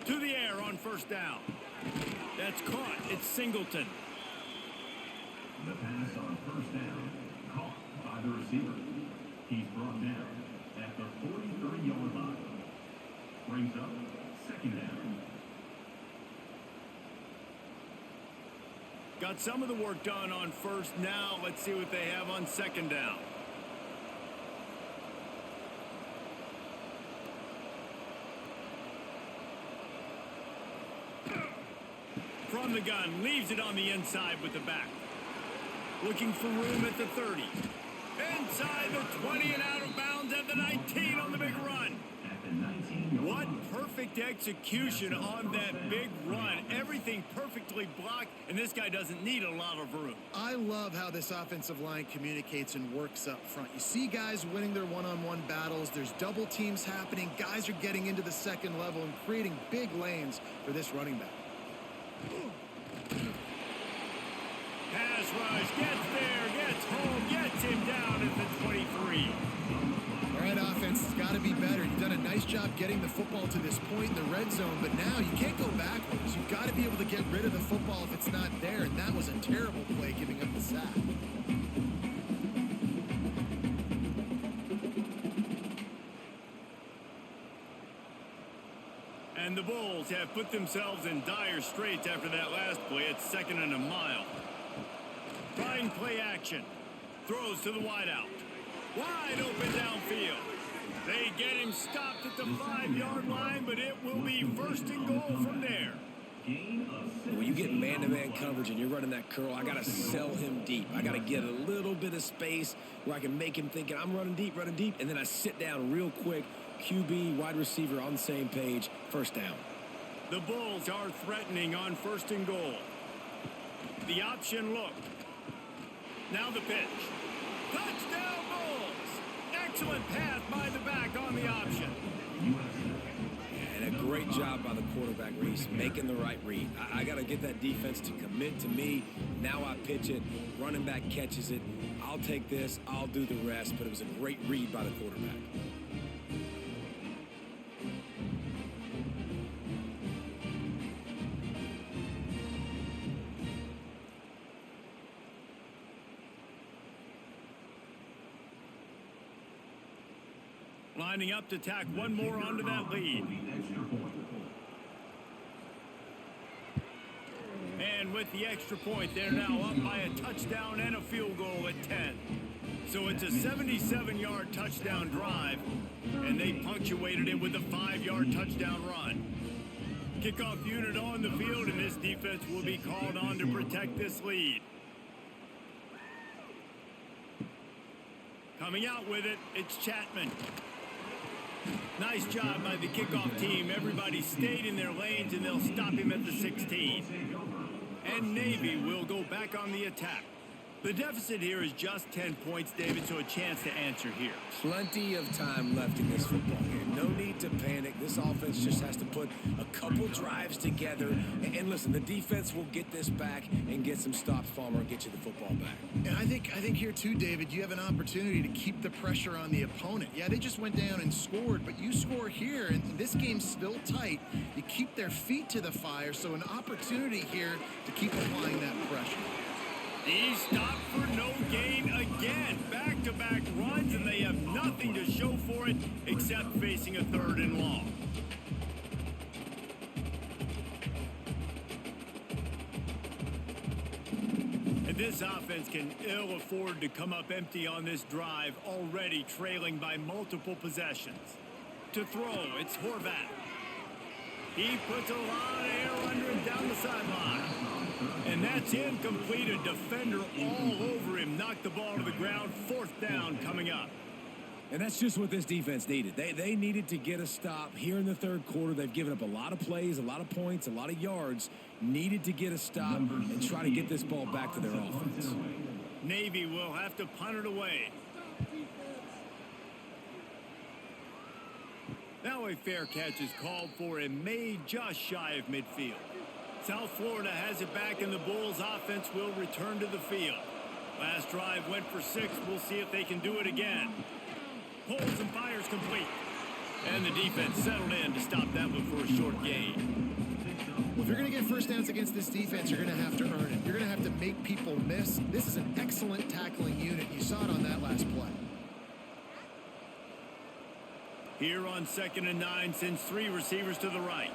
To the air on 1st down. That's caught. It's Singleton. The pass on 1st down, caught by the receiver. He's brought down at the 43-yard line. Brings up 2nd down. Got some of the work done on 1st. Now let's see what they have on 2nd down. From the gun, leaves it on the inside with the back. Looking for room at the 30. Inside the 20 and out of bounds at the 19 on the big run. What perfect execution on that big run. Everything perfectly blocked, and this guy doesn't need a lot of room. I love how this offensive line communicates and works up front. You see guys winning their one-on-one battles. There's double teams happening. Guys are getting into the second level and creating big lanes for this running back. Pass rush, gets there, gets home, gets him down at the 23. All right, offense has got to be better. You've done a nice job getting the football to this point in the red zone, but now you can't go backwards. You've got to be able to get rid of the football if it's not there, and that was a terrible play giving up the sack. And the Bulls have put themselves in dire straits after that last play. It's 2nd and a mile. Trying play action. Throws to the wideout. Wide open downfield. They get him stopped at the 5-yard line, but it will be 1st and goal from there. When you get man-to-man coverage and you're running that curl, I got to sell him deep. I got to get a little bit of space where I can make him thinking I'm running deep, and then I sit down real quick. QB, wide receiver on the same page, 1st down. The Bulls are threatening on 1st and goal. The option look. Now the pitch. Touchdown Bulls! Excellent pass by the back on the option. And a great job by the quarterback, Reese, making the right read. I got to get that defense to commit to me. Now I pitch it. Running back catches it. I'll take this. I'll do the rest. But it was a great read by the quarterback. Lining up to tack one more onto that lead. And with the extra point, they're now up by a touchdown and a field goal at 10. So it's a 77-yard touchdown drive, and they punctuated it with a 5-yard touchdown run. Kickoff unit on the field, and this defense will be called on to protect this lead. Coming out with it, it's Chapman. Nice job by the kickoff team. Everybody stayed in their lanes, and they'll stop him at the 16. And Navy will go back on the attack. The deficit here is just 10 points, David, so a chance to answer here. Plenty of time left in this football game. No need to panic. This offense just has to put a couple drives together. And listen, the defense will get this back and get some stops, Farmer, and get you the football back. And I think here, too, David, you have an opportunity to keep the pressure on the opponent. Yeah, they just went down and scored, but you score here, and this game's still tight. You keep their feet to the fire, so an opportunity here to keep applying that pressure. He stopped for no gain again. Back-to-back runs, and they have nothing to show for it except facing a 3rd and long. And this offense can ill afford to come up empty on this drive, already trailing by multiple possessions. To throw, it's Horvat. He puts a lot of air under him down the sideline. And that's incomplete. A defender all over him. Knocked the ball to the ground. 4th down coming up. And that's just what this defense needed. They needed to get a stop here in the 3rd quarter. They've given up a lot of plays, a lot of points, a lot of yards. Needed to get a stop and try to get this ball back to their offense. Navy will have to punt it away. Now a fair catch is called for and made just shy of midfield. South Florida has it back, and the Bulls offense will return to the field. Last drive went for 6. We'll see if they can do it again. Pulls and fires complete. And the defense settled in to stop that one for a short gain. Well, if you're going to get 1st downs against this defense, you're going to have to earn it. You're going to have to make people miss. This is an excellent tackling unit. You saw it on that last play. Here on 2nd and 9, sends 3 receivers to the right.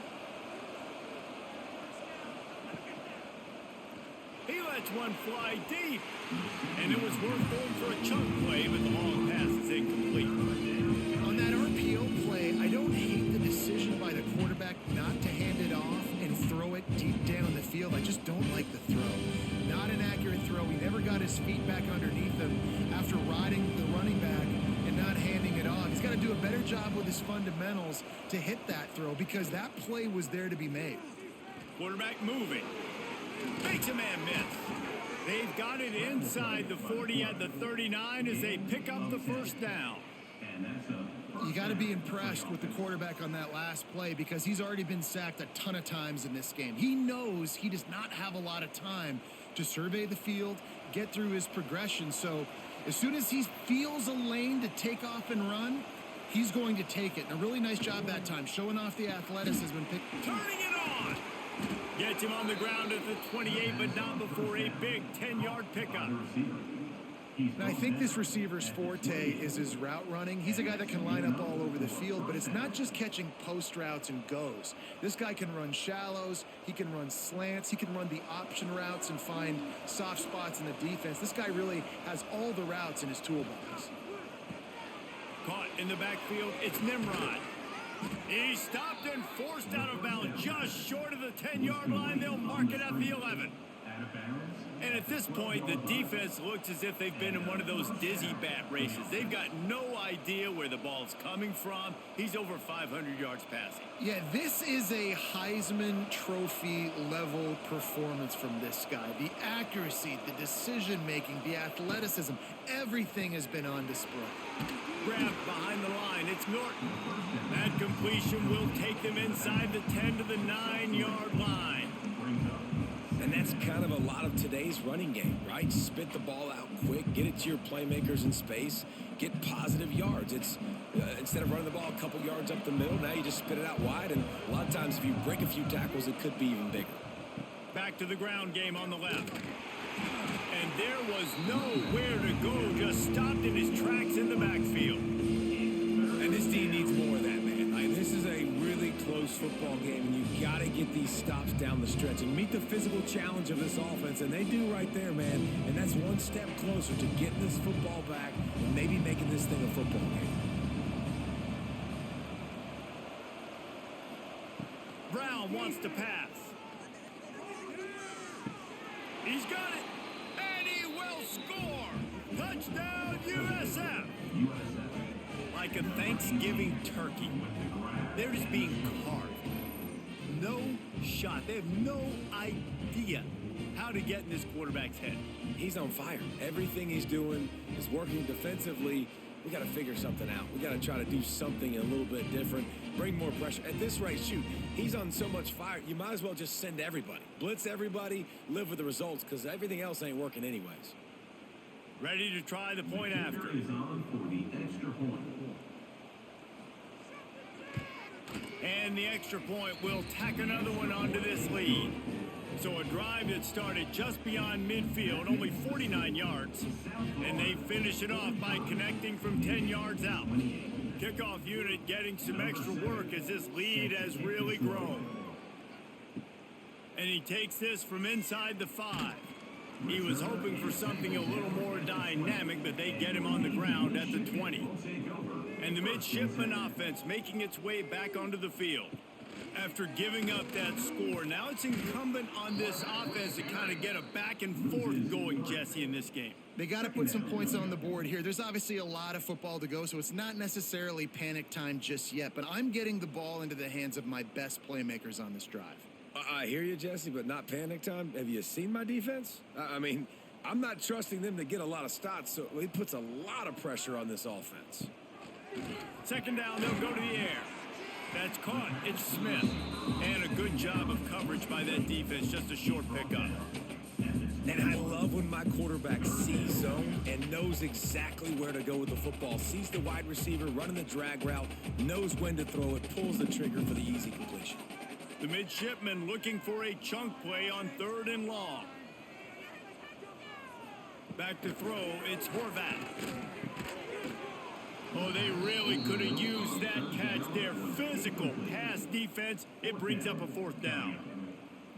He lets one fly deep. And it was worth going for a chunk play, but the long pass is incomplete. On that RPO play, I don't hate the decision by the quarterback not to hand it off and throw it deep down the field. I just don't like the throw. Not an accurate throw. He never got his his feet back underneath him after riding the running back and not handing it off. He's got to do a better job with his fundamentals to hit that throw because that play was there to be made. Quarterback moving. Makes a man miss. They've got it inside the 40 at the 39 as they pick up the first down. You got to be impressed with the quarterback on that last play because he's already been sacked a ton of times in this game. He knows he does not have a lot of time to survey the field, get through his progression. So as soon as he feels a lane to take off and run, he's going to take it. And a really nice job that time, showing off the athleticism. Turning it on. Gets him on the ground at the 28, but not before a big 10-yard pickup. And I think this receiver's forte is his route running. He's a guy that can line up all over the field, but it's not just catching post routes and goes. This guy can run shallows, he can run slants, he can run the option routes and find soft spots in the defense. This guy really has all the routes in his toolbox. Caught in the backfield, it's Nimrod. He stopped and forced out of bounds just short of the 10-yard line. They'll mark it at the 11. And at this point, the defense looks as if they've been in one of those dizzy bat races. They've got no idea where the ball's coming from. He's over 500 yards passing. Yeah, this is a Heisman Trophy level performance from this guy. The accuracy, the decision-making, the athleticism, everything has been on display. Grabbed behind the line, it's Norton. That completion will take them inside the 10 to the 9-yard line. And that's kind of a lot of today's running game, right? Spit the ball out quick, get it to your playmakers in space, get positive yards. It's instead of running the ball a couple yards up the middle, now you just spit it out wide. And a lot of times if you break a few tackles, it could be even bigger. Back to the ground game on the left. And there was nowhere to go, just stopped in his tracks in the backfield. And this team needs more of that, man. Like, this is a really close football game, and you got to get these stops down the stretch and meet the physical challenge of this offense, and they do right there, man. And that's one step closer to getting this football back and maybe making this thing a football game. Brown wants to pass. He's got it, and he will score. Touchdown, USF. Like a Thanksgiving turkey. They're just being carved. No shot. They have no idea how to get in this quarterback's head. He's on fire. Everything he's doing is working defensively. We got to figure something out. We got to try to do something a little bit different, bring more pressure. At this rate, shoot, he's on so much fire, you might as well just send everybody. Blitz everybody, live with the results, because everything else ain't working anyways. Ready to try the point after. Is on for the extra point. And the extra point will tack another one onto this lead. So a drive that started just beyond midfield, only 49 yards, and they finish it off by connecting from 10 yards out. Kickoff unit getting some extra work as this lead has really grown. And he takes this from inside the 5. He was hoping for something a little more dynamic, but they get him on the ground at the 20. And the Midshipmen offense making its way back onto the field. After giving up that score, now it's incumbent on this offense to kind of get a back and forth going, Jesse, in this game. They got to put some points on the board here. There's obviously a lot of football to go, so it's not necessarily panic time just yet, but I'm getting the ball into the hands of my best playmakers on this drive. I hear you, Jesse, but not panic time. Have you seen my defense? I mean, I'm not trusting them to get a lot of stops, so it puts a lot of pressure on this offense. Second down, they'll go to the air. That's caught. It's Smith. And a good job of coverage by that defense. Just a short pickup. And I love when my quarterback sees zone and knows exactly where to go with the football. Sees the wide receiver running the drag route, knows when to throw it, pulls the trigger for the easy completion. The Midshipmen looking for a chunk play on 3rd and long. Back to throw. It's Horvat. Oh, they really could have used that catch there. Physical pass defense. It brings up a 4th down.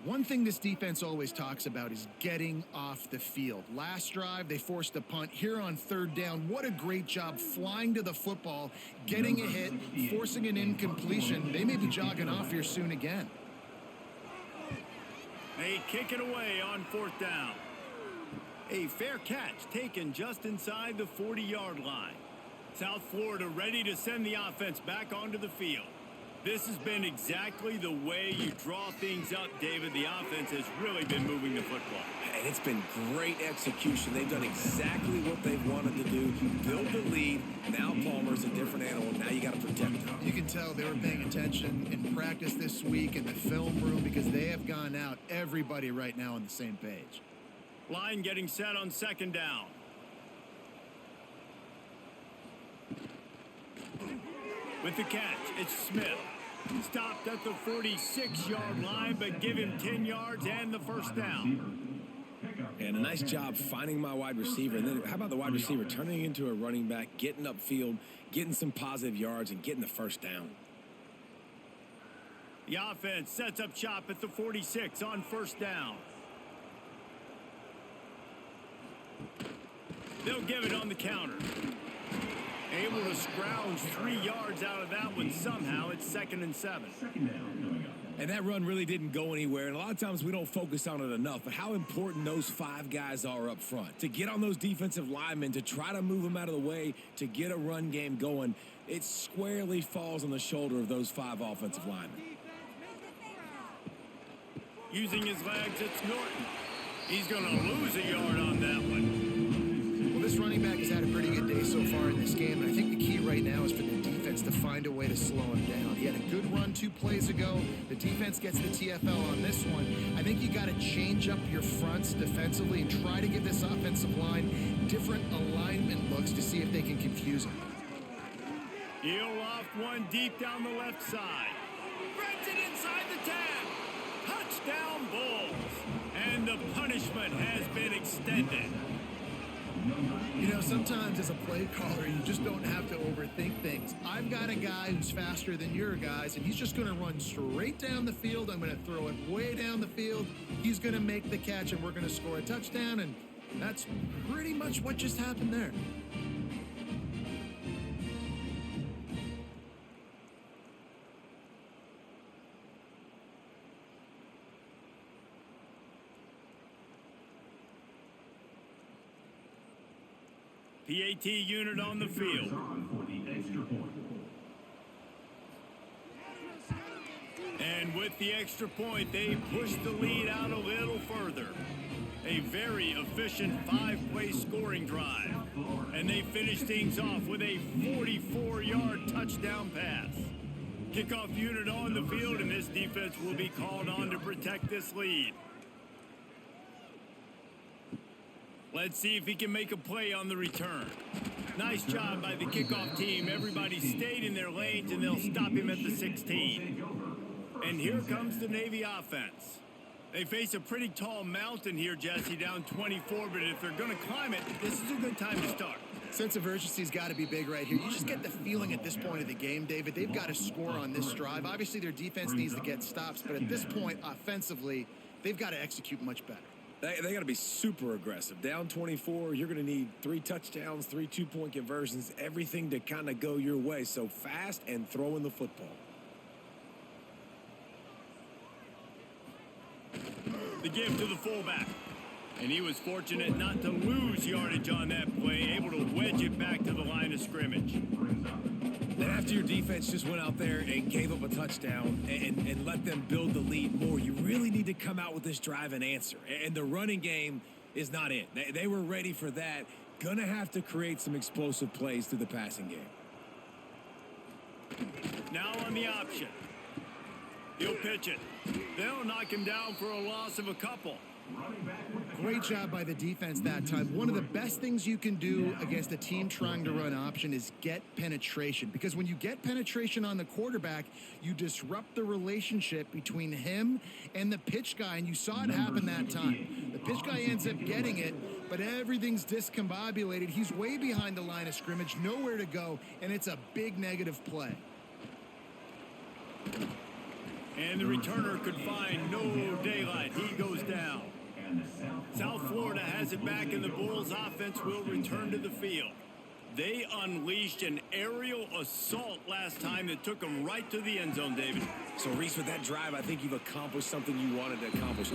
One thing this defense always talks about is getting off the field. Last drive, they forced a punt. Here on 3rd down, what a great job flying to the football, getting a hit, forcing an incompletion. They may be jogging off here soon again. They kick it away on 4th down. A fair catch taken just inside the 40-yard line. South Florida ready to send the offense back onto the field. This has been exactly the way you draw things up, David. The offense has really been moving the football. And it's been great execution. They've done exactly what they've wanted to do. Build the lead. Now Palmer's a different animal. Now you got to protect him. You can tell they were paying attention in practice this week in the film room because they have gone out, everybody right now on the same page. Line getting set on second down. With the catch, it's Smith. Stopped at the 46-yard line, but give him 10 yards and the first down. And a nice job finding my wide receiver. And then how about the wide receiver turning into a running back, getting upfield, getting some positive yards, and getting the first down. The offense sets up shop at the 46 on first down. They'll give it on the counter. Able to scrounge 3 yards out of that one somehow. It's 2nd and 7. And that run really didn't go anywhere. And a lot of times we don't focus on it enough. But how important those 5 guys are up front. To get on those defensive linemen, to try to move them out of the way, to get a run game going, it squarely falls on the shoulder of those 5 offensive linemen. Using his legs, it's Norton. He's going to lose a yard on that one. This running back has had a pretty good day so far in this game, and I think the key right now is for the defense to find a way to slow him down. He had a good run 2 plays ago. The defense gets the TFL on this one. I think you got to change up your fronts defensively and try to give this offensive line different alignment looks to see if they can confuse him. He'll loft one deep down the left side. Threads it inside the 10. Touchdown Bulls. And the punishment has been extended. You know, sometimes as a play caller, you just don't have to overthink things. I've got a guy who's faster than your guys, and he's just going to run straight down the field. I'm going to throw it way down the field. He's going to make the catch, and we're going to score a touchdown, and that's pretty much what just happened there. PAT unit on the field. And with the extra point, they push the lead out a little further. A very efficient 5-play scoring drive. And they finish things off with a 44-yard touchdown pass. Kickoff unit on the field, and this defense will be called on to protect this lead. Let's see if he can make a play on the return. Nice job by the kickoff team. Everybody stayed in their lanes, and they'll stop him at the 16. And here comes the Navy offense. They face a pretty tall mountain here, Jesse, down 24, but if they're going to climb it, this is a good time to start. Sense of urgency's got to be big right here. You just get the feeling at this point of the game, David, they've got to score on this drive. Obviously, their defense needs to get stops, but at this point, offensively, they've got to execute much better. They got to be super aggressive. Down 24, you're going to need 3 touchdowns, 3 2-point conversions, everything to kind of go your way. So fast and throwing the football. The give to the fullback. And he was fortunate not to lose yardage on that play, able to wedge it back to the line of scrimmage. Then after your defense just went out there and gave up a touchdown and let them build the lead more, you really need to come out with this drive and answer. And the running game is not it. They were ready for that. Gonna have to create some explosive plays through the passing game. Now on the option. He'll pitch it. They'll knock him down for a loss of a couple. Great job by the defense that time. One of the best things you can do against a team trying to run option is get penetration. Because when you get penetration on the quarterback, you disrupt the relationship between him and the pitch guy. And you saw it happen that time. The pitch guy ends up getting it, but everything's discombobulated. He's way behind the line of scrimmage, nowhere to go, and it's a big negative play. And the returner could find no daylight. He goes down. South Florida has it back, and the Bulls offense will return to the field. They unleashed an aerial assault last time that took them right to the end zone, David. So, Reese, with that drive, I think you've accomplished something you wanted to accomplish.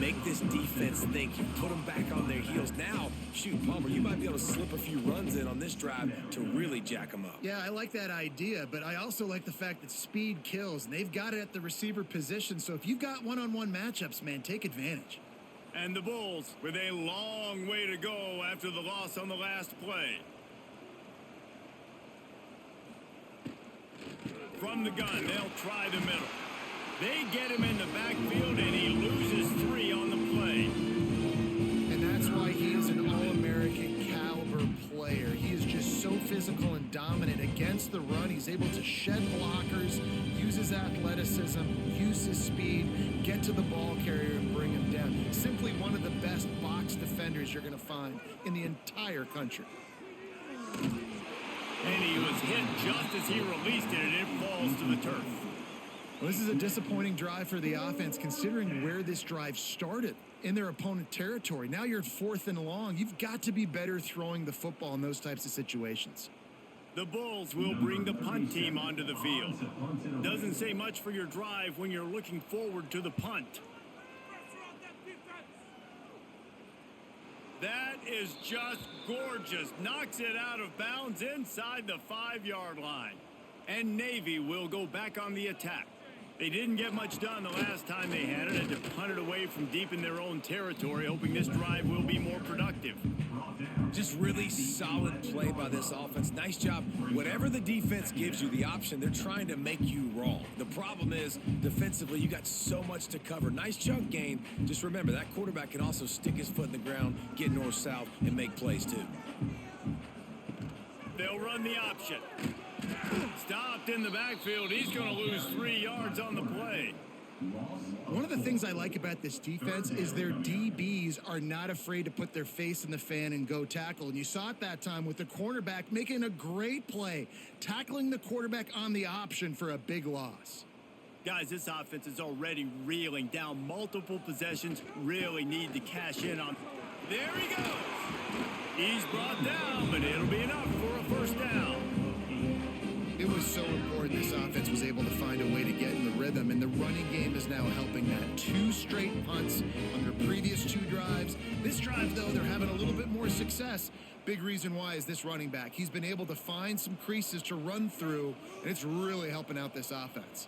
Make this defense think. You put them back on their heels. Now, shoot, Palmer, you might be able to slip a few runs in on this drive to really jack them up. Yeah, I like that idea, but I also like the fact that speed kills, and they've got it at the receiver position. So if you've got one-on-one matchups, man, take advantage. And the Bulls with a long way to go after the loss on the last play. From the gun, they'll try the middle. They get him in the backfield, and he loses 3 on the play. And that's why he is an All-American caliber player. He is just so physical and dominant against the run. He's able to shed blockers, use his athleticism, use his speed, get to the ball carrier and bring him down. Simply one of the best box defenders you're going to find in the entire country. And he was hit just as he released it, and it falls to the turf. Well, this is a disappointing drive for the offense, considering where this drive started in their opponent territory. Now you're 4th and long. You've got to be better throwing the football in those types of situations. The Bulls will bring the punt team onto the field. Doesn't say much for your drive when you're looking forward to the punt. That is just gorgeous. Knocks it out of bounds inside the 5-yard line. And Navy will go back on the attack. They didn't get much done the last time they had it, and to punt it away from deep in their own territory, hoping this drive will be more productive. Just really solid play by this offense. Nice job. Whatever the defense gives you the option, they're trying to make you wrong. The problem is, defensively, you got so much to cover. Nice chunk gain. Just remember, that quarterback can also stick his foot in the ground, get north-south, and make plays, too. They'll run the option. Stopped in the backfield. He's going to lose 3 yards on the play. One of the things I like about this defense is their DBs are not afraid to put their face in the fan and go tackle. And you saw it that time with the cornerback making a great play, tackling the quarterback on the option for a big loss. Guys, this offense is already reeling down multiple possessions. Really need to cash in on. There he goes. He's brought down, but it'll be enough for a first down. It was so important this offense was able to find a way to get in the rhythm, and the running game is now helping that. 2 straight punts on their previous 2 drives. This drive, though, they're having a little bit more success. Big reason why is this running back. He's been able to find some creases to run through, and it's really helping out this offense.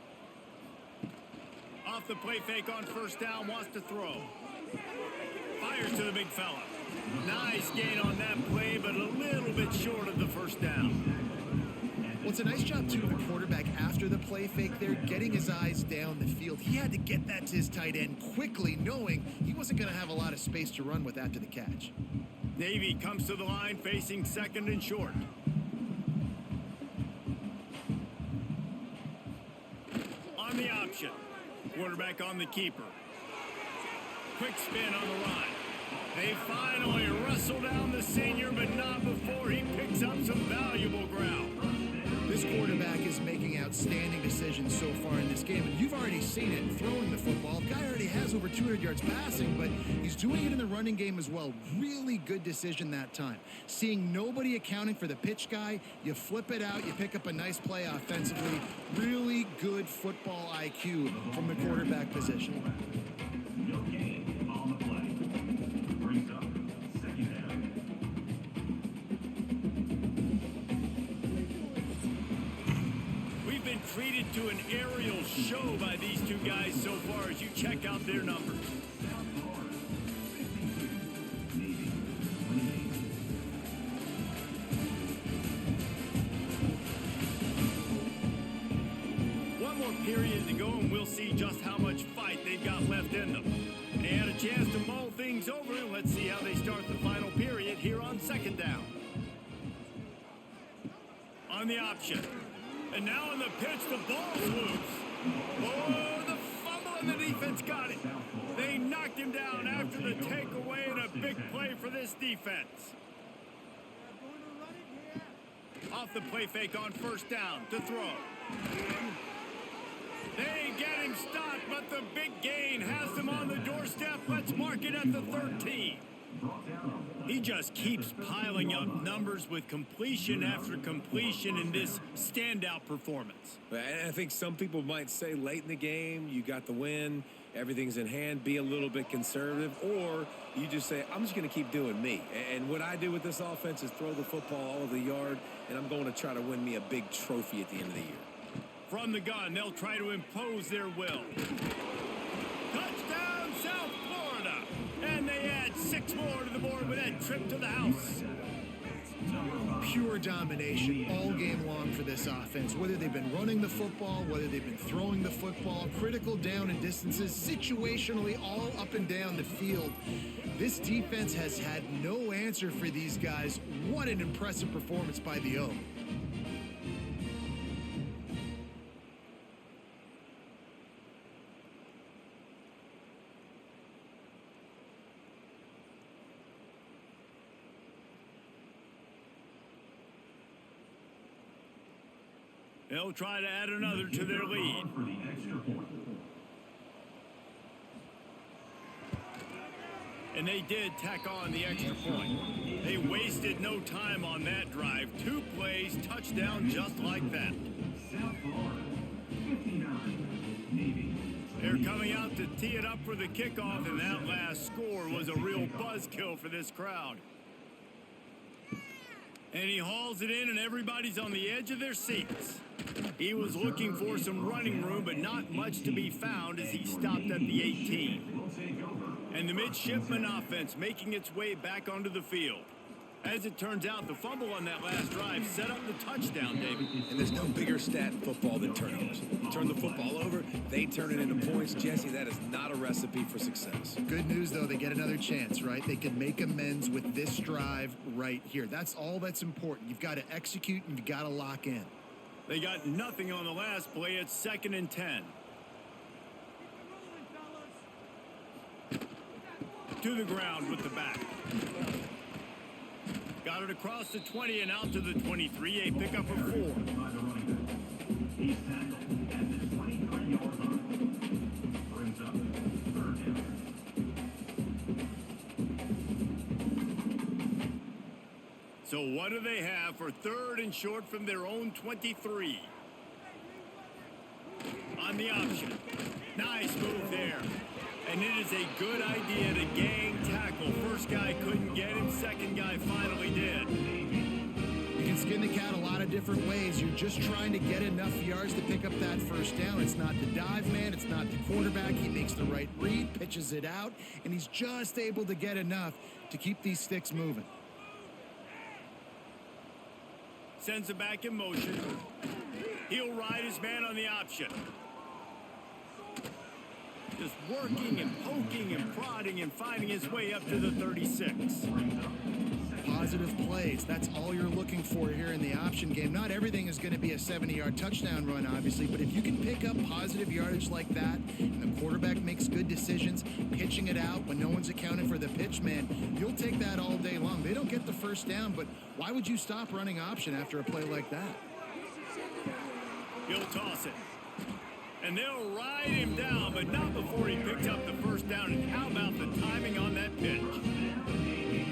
Off the play fake on first down, wants to throw. Fires to the big fella. Nice gain on that play, but a little bit short of the first down. Well, it's a nice job, too, of the quarterback after the play fake there, getting his eyes down the field. He had to get that to his tight end quickly, knowing he wasn't going to have a lot of space to run with after the catch. Navy comes to the line facing 2nd and short. On the option. Quarterback on the keeper. Quick spin on the run. They finally wrestle down the senior, but not before he picks up some valuable ground. This quarterback is making outstanding decisions so far in this game, and you've already seen it throwing the football. The guy already has over 200 yards passing, but he's doing it in the running game as well. Really good decision that time. Seeing nobody accounting for the pitch guy, you flip it out, you pick up a nice play offensively. Really good football IQ from the quarterback position. No gain on the play. Brings up 2nd down. We've been treated to an aerial show by these 2 guys so far as you check out their numbers. One more period to go, and we'll see just how much fight they've got left in them. They had a chance to mull things over, and let's see how they start the final period here on 2nd down. On the option. And now on the pitch, the ball's loose. Oh, the fumble, and the defense got it. They knocked him down after the takeaway, and a big play for this defense. Off the play fake on first down to throw. They get him stopped, but the big gain has them on the doorstep. Let's mark it at the 13. Brought down on He just keeps piling up numbers with completion after completion in this standout performance. And I think some people might say late in the game, you got the win, everything's in hand, be a little bit conservative, or you just say, I'm just going to keep doing me. And what I do with this offense is throw the football all over the yard, and I'm going to try to win me a big trophy at the end of the year. From the gun, they'll try to impose their will. Touchdown, South Florida! And they add 6 more to the board with that trip to the house. Pure domination all game long for this offense. Whether they've been running the football, whether they've been throwing the football, critical down and distances, situationally all up and down the field. This defense has had no answer for these guys. What an impressive performance by the O. They'll try to add another to their lead. for the extra point. And they did tack on the extra point. They wasted no time on that drive. 2 plays, touchdown just like that. South Florida, 59. Navy. They're coming out to tee it up for the kickoff, and that last score was a real buzzkill for this crowd. And he hauls it in, and everybody's on the edge of their seats. He was looking for some running room, but not much to be found as he stopped at the 18. And the Midshipmen offense making its way back onto the field. As it turns out, the fumble on that last drive set up the touchdown, David. And there's no bigger stat in football than turnovers. Turn the football over, they turn it into points. Jesse, that is not a recipe for success. Good news, though, they get another chance, right? They can make amends with this drive right here. That's all that's important. You've got to execute and you've got to lock in. They got nothing on the last play. It's 2nd and 10. To the ground with the back. Got it across the 20 and out to the 23. A pickup of 4. By the running back. He's tackled at the 23-yard line. Brings up 3rd down. So what do they have for 3rd and short from their own 23? On the option. Nice move there. And it is a good idea to gang tackle. First guy couldn't get him. Second guy finally did. You can skin the cat a lot of different ways. You're just trying to get enough yards to pick up that 1st down. It's not the dive man. It's not the quarterback. He makes the right read, pitches it out, and he's just able to get enough to keep these sticks moving. Sends it back in motion. He'll ride his man on the option. Just working and poking and prodding and finding his way up to the 36. Positive plays. That's all you're looking for here in the option game. Not everything is going to be a 70-yard touchdown run, obviously, but if you can pick up positive yardage like that and the quarterback makes good decisions, pitching it out when no one's accounting for the pitch man, you'll take that all day long. They don't get the 1st down, but why would you stop running option after a play like that? He'll toss it. And they'll ride him down, but not before he picks up the 1st down. And how about the timing on that pitch?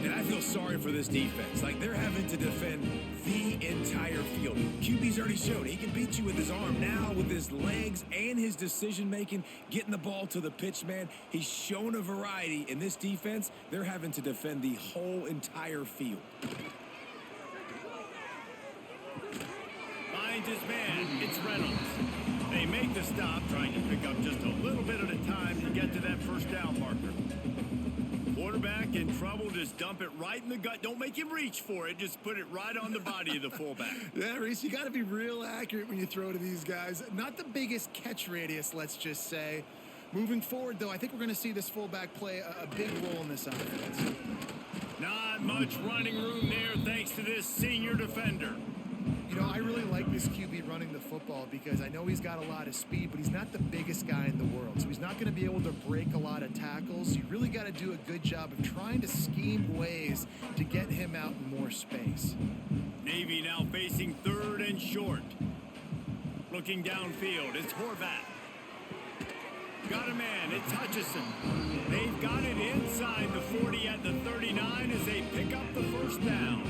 And I feel sorry for this defense. Like, they're having to defend the entire field. QB's already showed he can beat you with his arm. Now, with his legs and his decision-making, getting the ball to the pitch man, he's shown a variety. In this defense, they're having to defend the whole entire field. Finds his man. It's Reynolds. They make the stop, trying to pick up just a little bit at a time to get to that 1st down marker. Quarterback in trouble, just dump it right in the gut. Don't make him reach for it. Just put it right on the body of the fullback. Yeah, Reese, you got to be real accurate when you throw to these guys. Not the biggest catch radius, let's just say. Moving forward, though, I think we're going to see this fullback play a big role in this offense. Not much running room there thanks to this senior defender. You know, I really like this QB running the football because I know he's got a lot of speed, but he's not the biggest guy in the world. So he's not going to be able to break a lot of tackles. You really got to do a good job of trying to scheme ways to get him out in more space. Navy now facing 3rd and short. Looking downfield, it's Horvath. Got a man. It's Hutchison. They've got it inside the 40 at the 39 as they pick up the first down.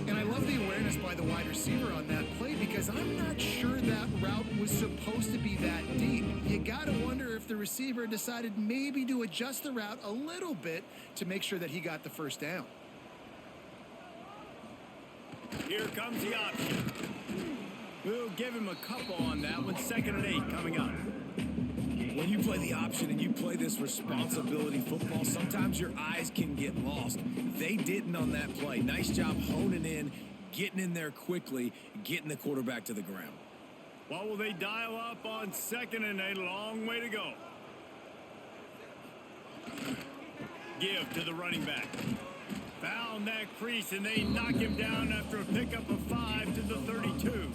And I love the awareness by the wide receiver on that play because I'm not sure that route was supposed to be that deep. You got to wonder if the receiver decided maybe to adjust the route a little bit to make sure that he got the first down. Here comes the option. We'll give him a couple on that one. 2nd and 8 coming up. When you play the option and you play this responsibility football, sometimes your eyes can get lost. They didn't on that play. Nice job honing in, getting in there quickly, getting the quarterback to the ground. What will they dial up on 2nd and 8? Long way to go. Give to the running back. Found that crease, and they knock him down after a pickup of 5 to the 32.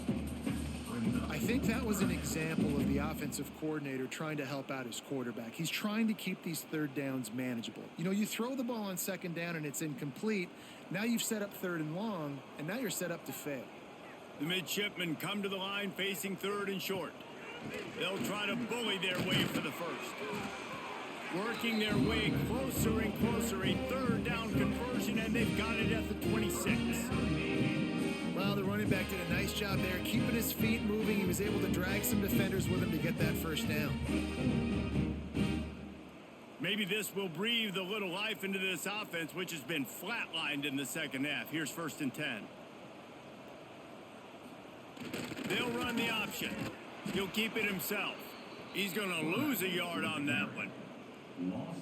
I think that was an example of the offensive coordinator trying to help out his quarterback. He's trying to keep these third downs manageable. You know, you throw the ball on 2nd down and it's incomplete. Now you've set up 3rd and long, and now you're set up to fail. The midshipmen come to the line facing 3rd and short. They'll try to bully their way for the first. Working their way closer and closer, a 3rd down conversion, and they've got it at the 26. Well, the running back did a nice job there, keeping his feet moving. He was able to drag some defenders with him to get that first down. Maybe this will breathe a little life into this offense, which has been flatlined in the 2nd half. Here's 1st and 10. They'll run the option. He'll keep it himself. He's going to lose a yard on that one.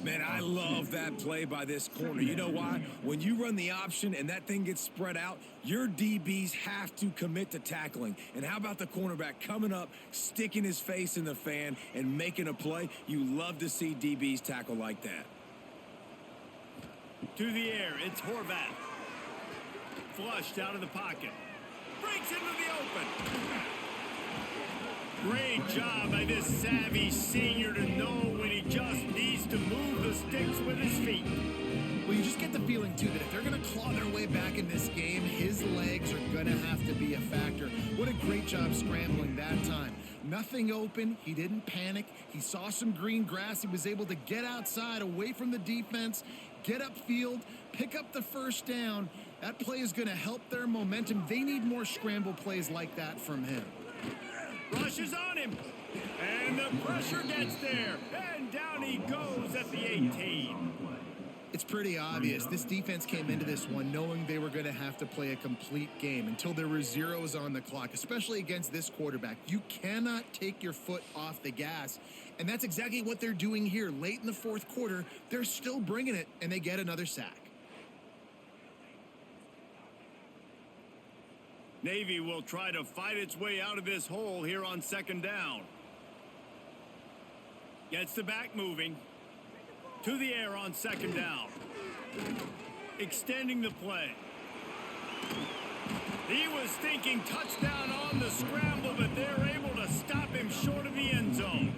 Man, I love that play by this corner. You know why? When you run the option and that thing gets spread out, your DBs have to commit to tackling. And how about the cornerback coming up, sticking his face in the fan, and making a play? You love to see DBs tackle like that. To the air, it's Horvath. Flushed out of the pocket. Breaks into the open. Great job by this savvy senior to know when he just needs to move the sticks with his feet. Well, you just get the feeling, too, that if they're going to claw their way back in this game, his legs are going to have to be a factor. What a great job scrambling that time. Nothing open. He didn't panic. He saw some green grass. He was able to get outside, away from the defense, get upfield, pick up the first down. That play is going to help their momentum. They need more scramble plays like that from him. Rushes on him, and the pressure gets there, and down he goes at the 18. It's pretty obvious. This defense came into this one knowing they were going to have to play a complete game until there were zeros on the clock, especially against this quarterback. You cannot take your foot off the gas, and that's exactly what they're doing here. Late in the 4th quarter, they're still bringing it, and they get another sack. Navy will try to fight its way out of this hole here on 2nd down. Gets the back moving. To the air on 2nd down. Extending the play. He was thinking touchdown on the scramble, but they're able to stop him short of the end zone.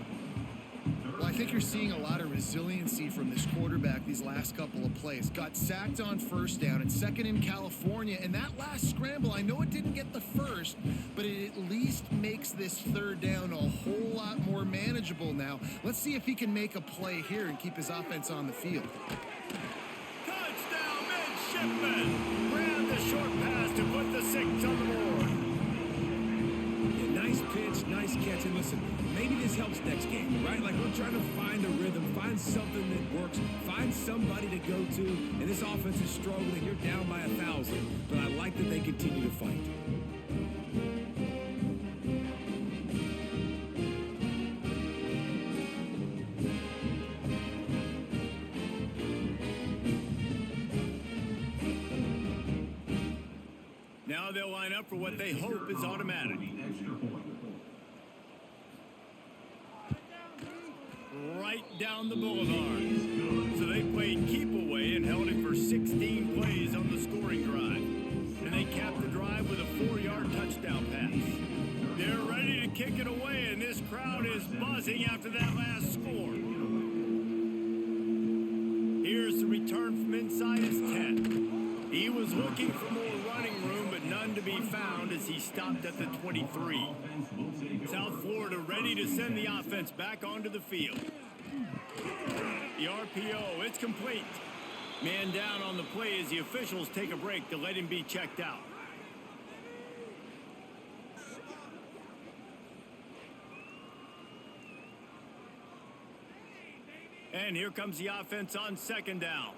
Well, I think you're seeing a lot of resiliency from this quarterback these last couple of plays. Got sacked on 1st down and 2nd in California. And that last scramble, I know it didn't get the first, but it at least makes this 3rd down a whole lot more manageable now. Let's see if he can make a play here and keep his offense on the field. Touchdown, Midshipmen! Ran the short pass to put the 6 on the board. Yeah, nice pitch, nice catch. And listen, maybe this helps next game, right? Like, we're trying to find a rhythm, find something that works, find somebody to go to. And this offense is struggling. You're down by 1,000. But I like that they continue to fight. Now they'll line up for what they hope is automatic. Right down the boulevard. So they played keep away and held it for 16 plays on the scoring drive. And they capped the drive with a 4-yard touchdown pass. They're ready to kick it away, and this crowd is buzzing after that last score. Here's the return from inside his 10. He was looking for more running running room, but none to be found as he stopped at the 23. South Florida ready to send the offense back onto the field. The RPO, it's complete. Man down on the play as the officials take a break to let him be checked out. And here comes the offense on second down.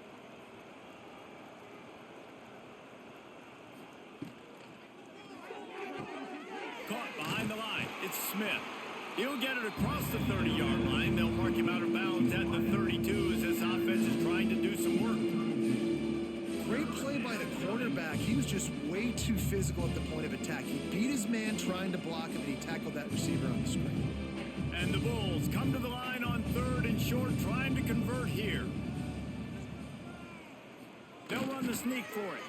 Caught behind the line. It's Smith. He'll get it across the 30-yard line. They'll mark him out of bounds at the 32 as this offense is trying to do some work. Great play by the quarterback. He was just way too physical at the point of attack. He beat his man trying to block him, and he tackled that receiver on the screen. And the Bulls come to the line on 3rd and short, trying to convert here. They'll run the sneak for it.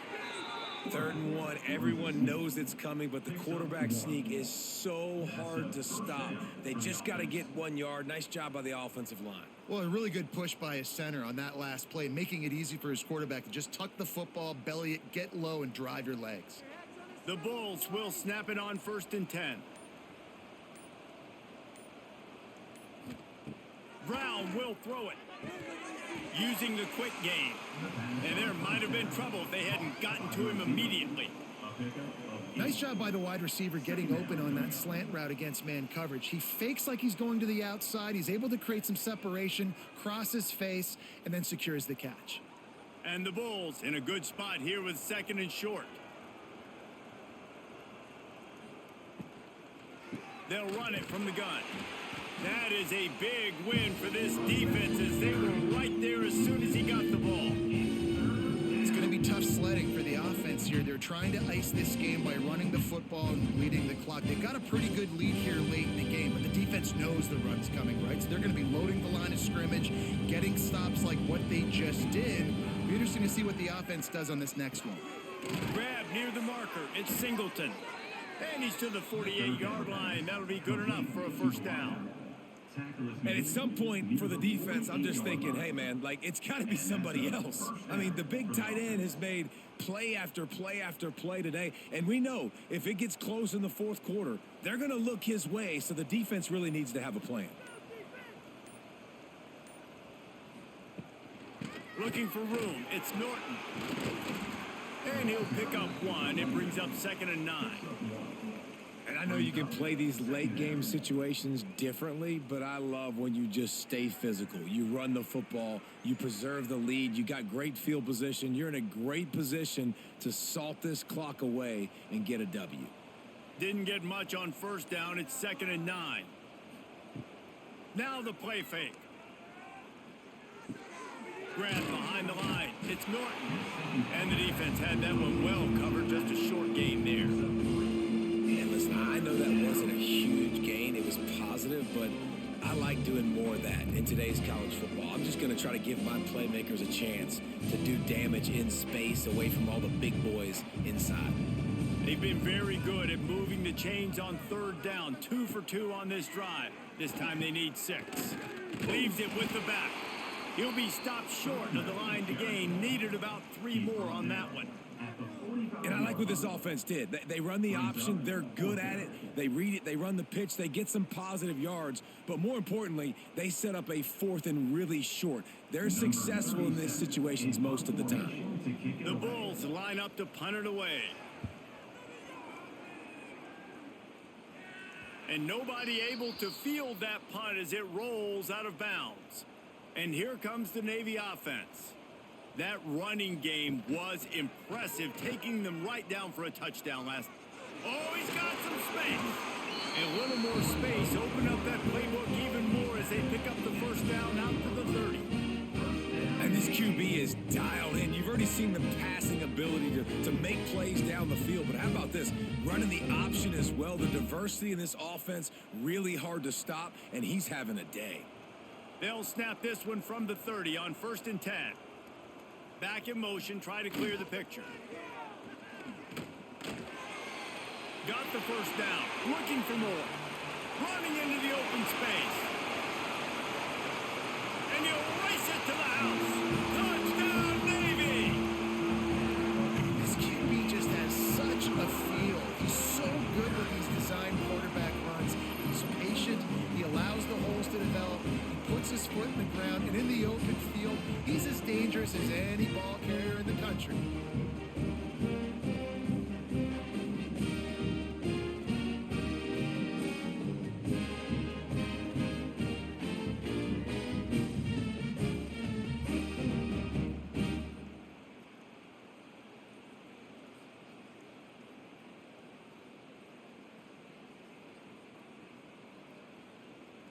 3rd and 1, everyone knows it's coming, but the quarterback sneak is so hard to stop. They just got to get 1 yard. Nice job by the offensive line. Well, a really good push by his center on that last play, making it easy for his quarterback to just tuck the football, belly it, get low, and drive your legs. The Bulls will snap it on 1st and 10. Brown will throw it, using the quick game. And there might have been trouble if they hadn't gotten to him immediately. Nice job by the wide receiver getting open on that slant route against man coverage. He fakes like he's going to the outside. He's able to create some separation, cross his face, and then secures the catch. And the Bulls in a good spot here with 2nd and short. They'll run it from the gun. That is a big win for this defense as they were right there as soon as he got the ball. It's going to be tough sledding for the offense here. They're trying to ice this game by running the football and leading the clock. They've got a pretty good lead here late in the game, but the defense knows the run's coming, right? So they're going to be loading the line of scrimmage, getting stops like what they just did. It'll be interesting to see what the offense does on this next one. Grab near the marker. It's Singleton. And he's to the 48-yard line. That'll be good enough for a 1st down. And at some point for the defense, I'm just thinking, hey, man, like, it's got to be somebody else. I mean, the big tight end has made play after play after play today. And we know if it gets close in the 4th quarter, they're going to look his way. So the defense really needs to have a plan. Looking for room. It's Norton. And he'll pick up 1. It brings up 2nd and 9. And I know you can play these late game situations differently, but I love when you just stay physical. You run the football, you preserve the lead, you got great field position. You're in a great position to salt this clock away and get a W. Didn't get much on 1st down. It's 2nd and 9. Now the play fake. Grab behind the line. It's Norton. And the defense had that one well covered. Just a short gain there. And listen, I know that wasn't a huge gain. It was positive, but I like doing more of that in today's college football. I'm just going to try to give my playmakers a chance to do damage in space away from all the big boys inside. They've been very good at moving the chains on 3rd down. 2 for 2 on this drive. This time they need 6. Leaves it with the back. He'll be stopped short of the line to gain. Needed about 3 more on that one. And I like what this offense did. They run the option. They're good at it. They read it. They run the pitch. They get some positive yards. But more importantly, they set up a 4th and really short. They're successful in these situations most of the time. The Bulls line up to punt it away. And nobody able to field that punt as it rolls out of bounds. And here comes the Navy offense. That running game was impressive, taking them right down for a touchdown last. Oh, he's got some space. And a little more space. Open up that playbook even more as they pick up the 1st down out to the 30. And this QB is dialed in. You've already seen the passing ability to make plays down the field. But how about this? Running the option as well. The diversity in this offense, really hard to stop, and he's having a day. They'll snap this one from the 30 on 1st and 10. Back in motion, try to clear the picture. Got the 1st down, looking for more. Running into the open space. And he'll race it to the house. Touchdown, Navy! This QB just has such He puts his foot in the ground, and in the open field, he's as dangerous as any ball carrier in the country.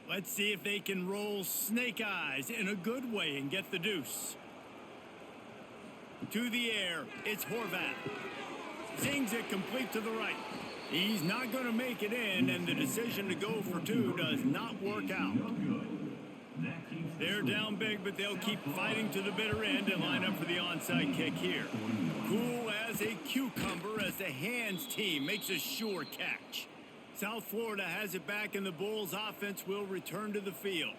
Let's see if they can roll snake eyes in a good way and get the deuce. To the air, it's Horvat. Zings it complete to the right. He's not going to make it in, and the decision to go for two does not work out. They're down big, but they'll keep fighting to the bitter end and line up for the onside kick here. Cool as a cucumber as the hands team makes a sure catch. South Florida has it back, and the Bulls offense will return to the field.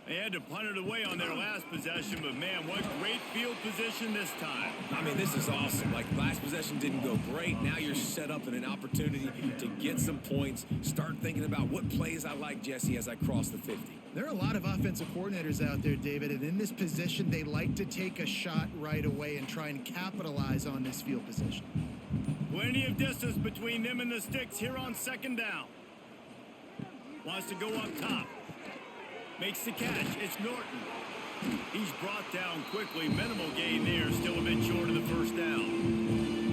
They had to punt it away on their last possession, but man, what great field position this time. I mean, this is awesome. Like, last possession didn't go great. Now you're set up in an opportunity to get some points. Start thinking about what plays I like, Jesse, as I cross the 50. There are a lot of offensive coordinators out there, David, and in this position, they like to take a shot right away and try and capitalize on this field position. Plenty of distance between them and the sticks here on second down. Wants to go up top. Makes the catch. It's Norton. He's brought down quickly. Minimal gain there. Still a bit short of the first down.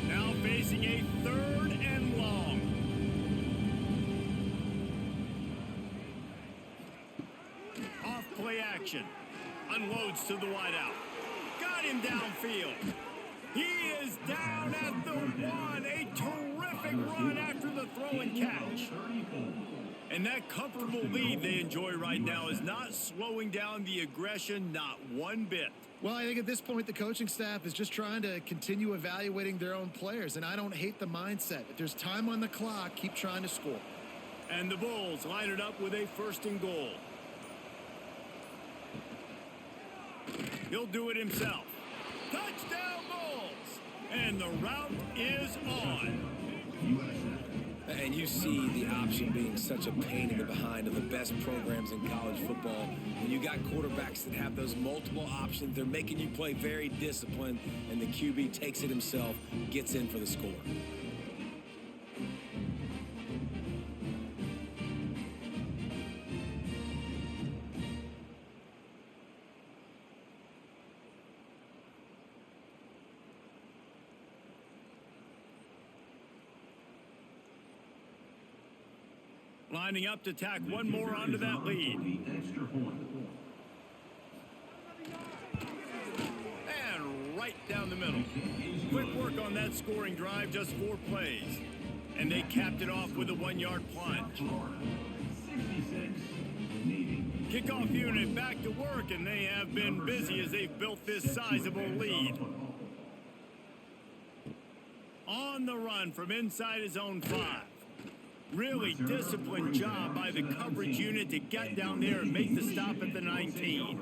Now facing a 3rd and long. Off play action. Unloads to the wideout. Got him downfield. He is down at the 1. A terrific run after the throw and catch. And that comfortable lead they enjoy right now is not slowing down the aggression, not one bit. Well, I think at this point, the coaching staff is just trying to continue evaluating their own players, and I don't hate the mindset. If there's time on the clock, keep trying to score. And the Bulls line it up with a 1st and goal. He'll do it himself. Touchdown, Bulls! And the route is on. And you see the option being such a pain in the behind of the best programs in college football. When you got quarterbacks that have those multiple options, they're making you play very disciplined, and the QB takes it himself, gets in for the score. Lining up to tack one more onto that lead. And right down the middle. Quick work on that scoring drive, just 4 plays. And they capped it off with a 1-yard plunge. Kickoff unit back to work, and they have been busy as they've built this sizable lead. On the run from inside his own 5. Really disciplined job by the coverage unit to get down there and make the stop at the 19.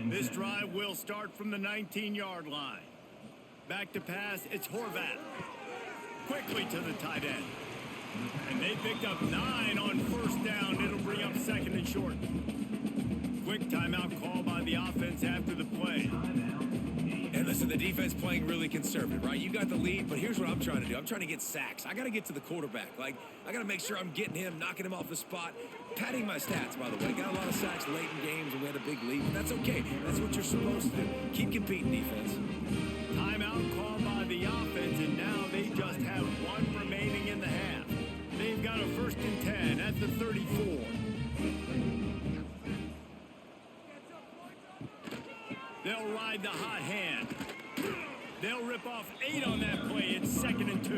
This drive will start from the 19-yard line. Back to pass, it's Horvat. Quickly to the tight end. And they picked up 9 on 1st down. It'll bring up 2nd and short. Quick timeout call by the offense after the play. And listen, the defense playing really conservative, right? You got the lead, but here's what I'm trying to do. I'm trying to get sacks. I got to get to the quarterback. Like, I got to make sure I'm getting him, knocking him off the spot. Padding my stats, by the way. Got a lot of sacks late in games, and we had a big lead, but that's okay. That's what you're supposed to do. Keep competing, defense. Timeout called by the offense, and now they just have 1 remaining in the half. They've got a 1st and 10 at the 34. They'll ride the hot hand. They'll rip off 8 on that play. It's 2nd and 2.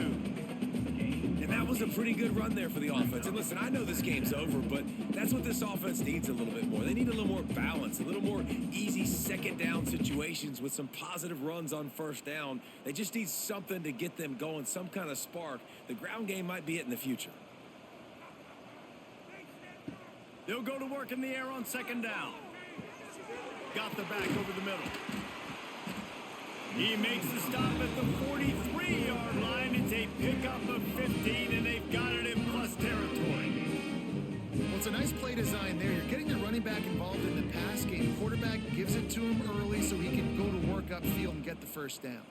And that was a pretty good run there for the offense. And listen, I know this game's over, but that's what this offense needs a little bit more. They need a little more balance, a little more easy 2nd down situations with some positive runs on 1st down. They just need something to get them going, some kind of spark. The ground game might be it in the future. They'll go to work in the air on 2nd down. Got the back over the middle. He makes the stop at the 43-yard line. It's a pickup of 15, and they've got it in plus territory. Well, it's a nice play design there. You're getting the running back involved in the pass game. Quarterback gives it to him early so he can go to work upfield and get the first down.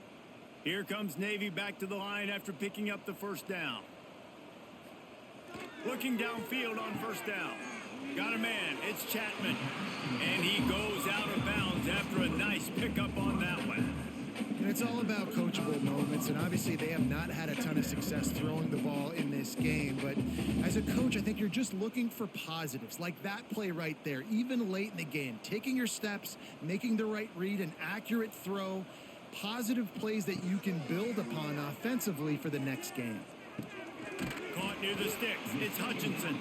Here comes Navy back to the line after picking up the first down. Looking downfield on first down. Got a man. It's Chapman. And he goes out of bounds after a nice pickup on that one. And it's all about coachable moments, and obviously they have not had a ton of success throwing the ball in this game. But as a coach, I think you're just looking for positives, like that play right there, even late in the game. Taking your steps, making the right read, an accurate throw, positive plays that you can build upon offensively for the next game. Caught near the sticks. It's Hutchinson.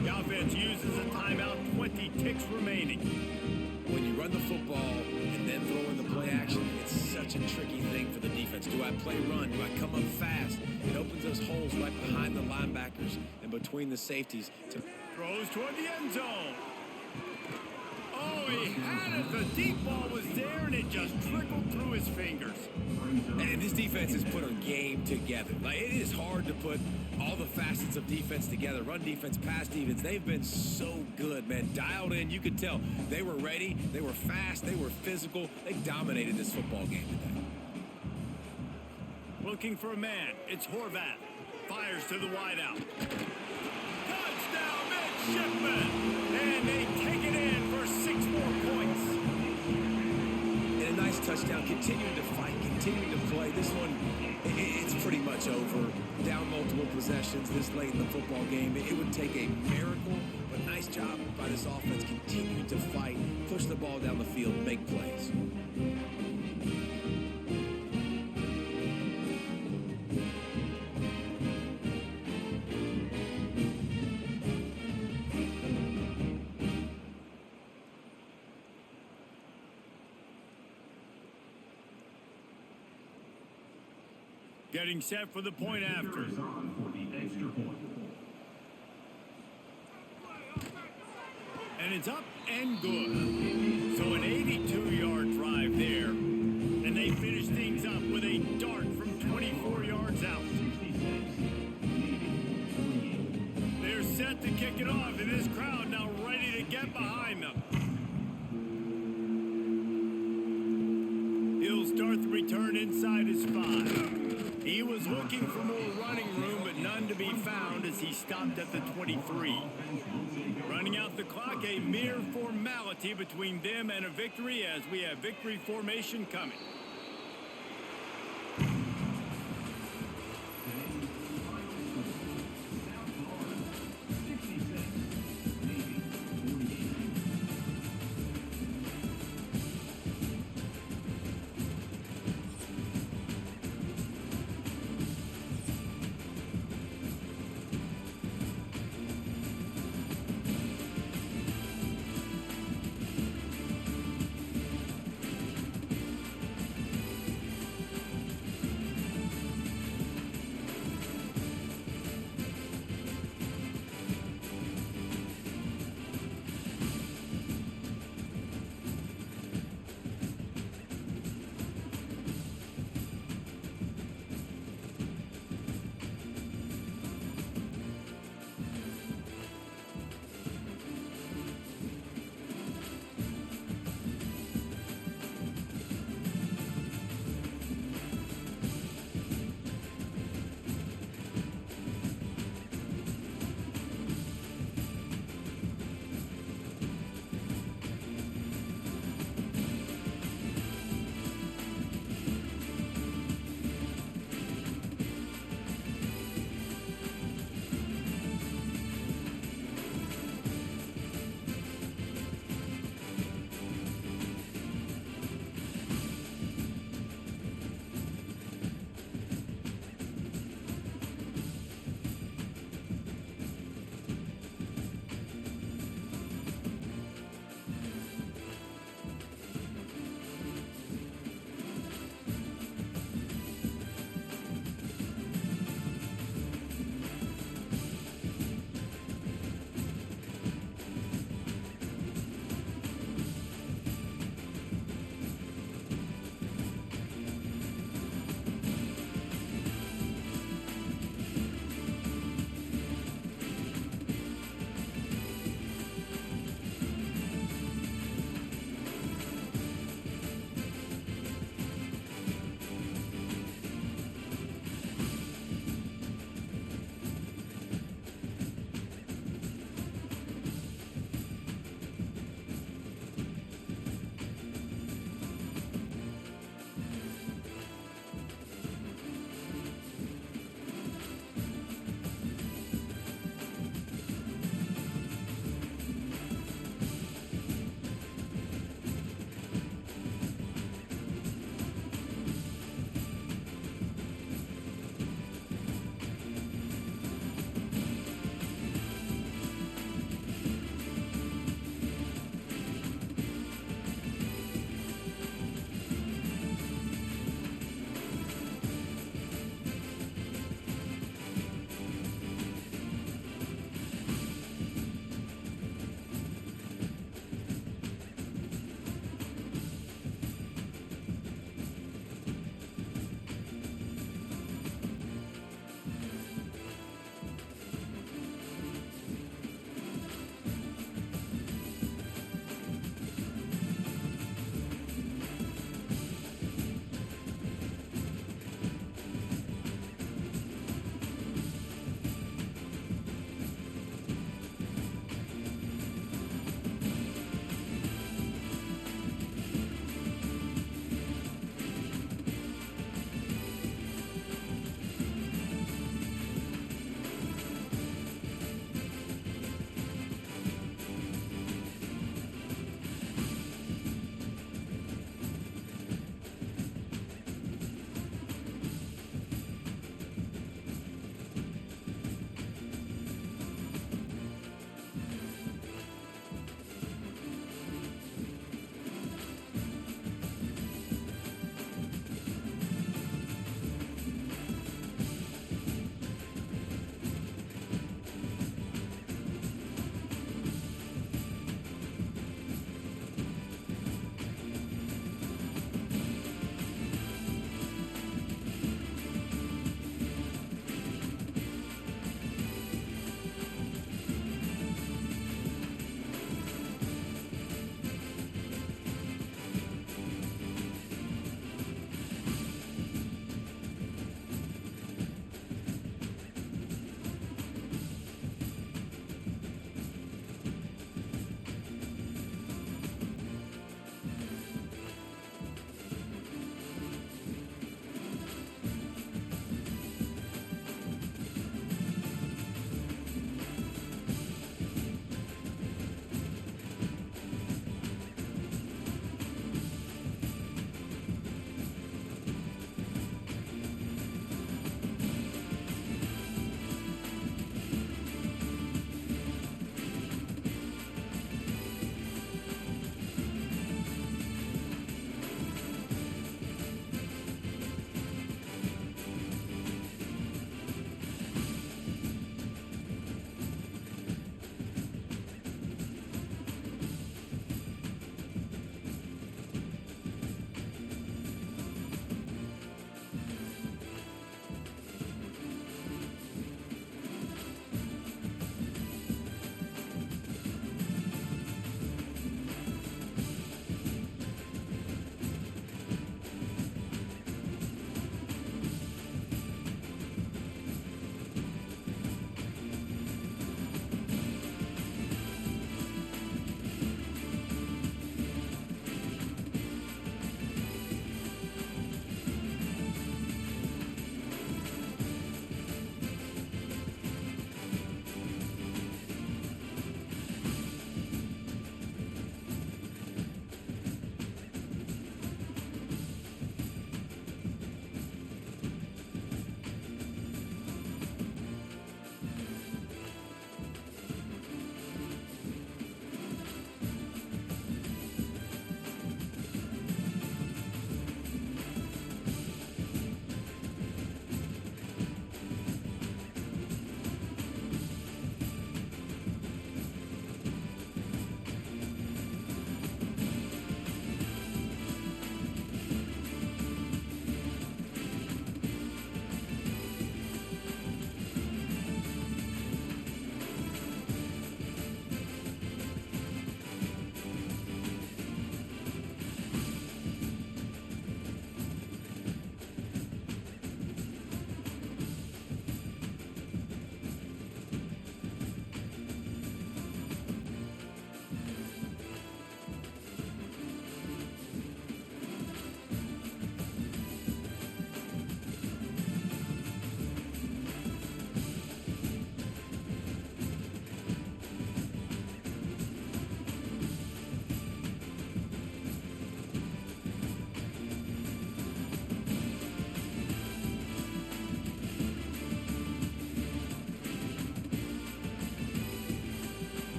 The offense uses a timeout, 20 ticks remaining. When you run the football and then throw in the play action, it's such a tricky thing for the defense. Do I play run? Do I come up fast? It opens those holes right behind the linebackers and between the safeties. Throws toward the end zone. Oh, he had it. The deep ball was there, and it just trickled through his fingers. And this defense has put a game together. Like, it is hard to put all the facets of defense together. Run defense, pass defense. They've been so good, man. Dialed in. You could tell they were ready. They were fast. They were physical. They dominated this football game today. Looking for a man. It's Horvath. Fires to the wideout. Touchdown, Midshipmen! And they take it in for 6 more points. And a nice touchdown. Continuing to fight, continuing to play. This one, it's pretty much over. Down multiple possessions this late in the football game. It would take a miracle, but nice job by this offense. Continuing to fight, push the ball down the field, make plays. Getting set for the point after. Is on for the extra point. And it's up and good. So an 82-yard drive there. And they finish things up with a dart from 24 yards out. They're set to kick it off, and this crowd now ready to get behind them. He'll start the return inside his 5. He was looking for more running room, but none to be found as he stopped at the 23. Running out the clock, a mere formality between them and a victory as we have victory formation coming.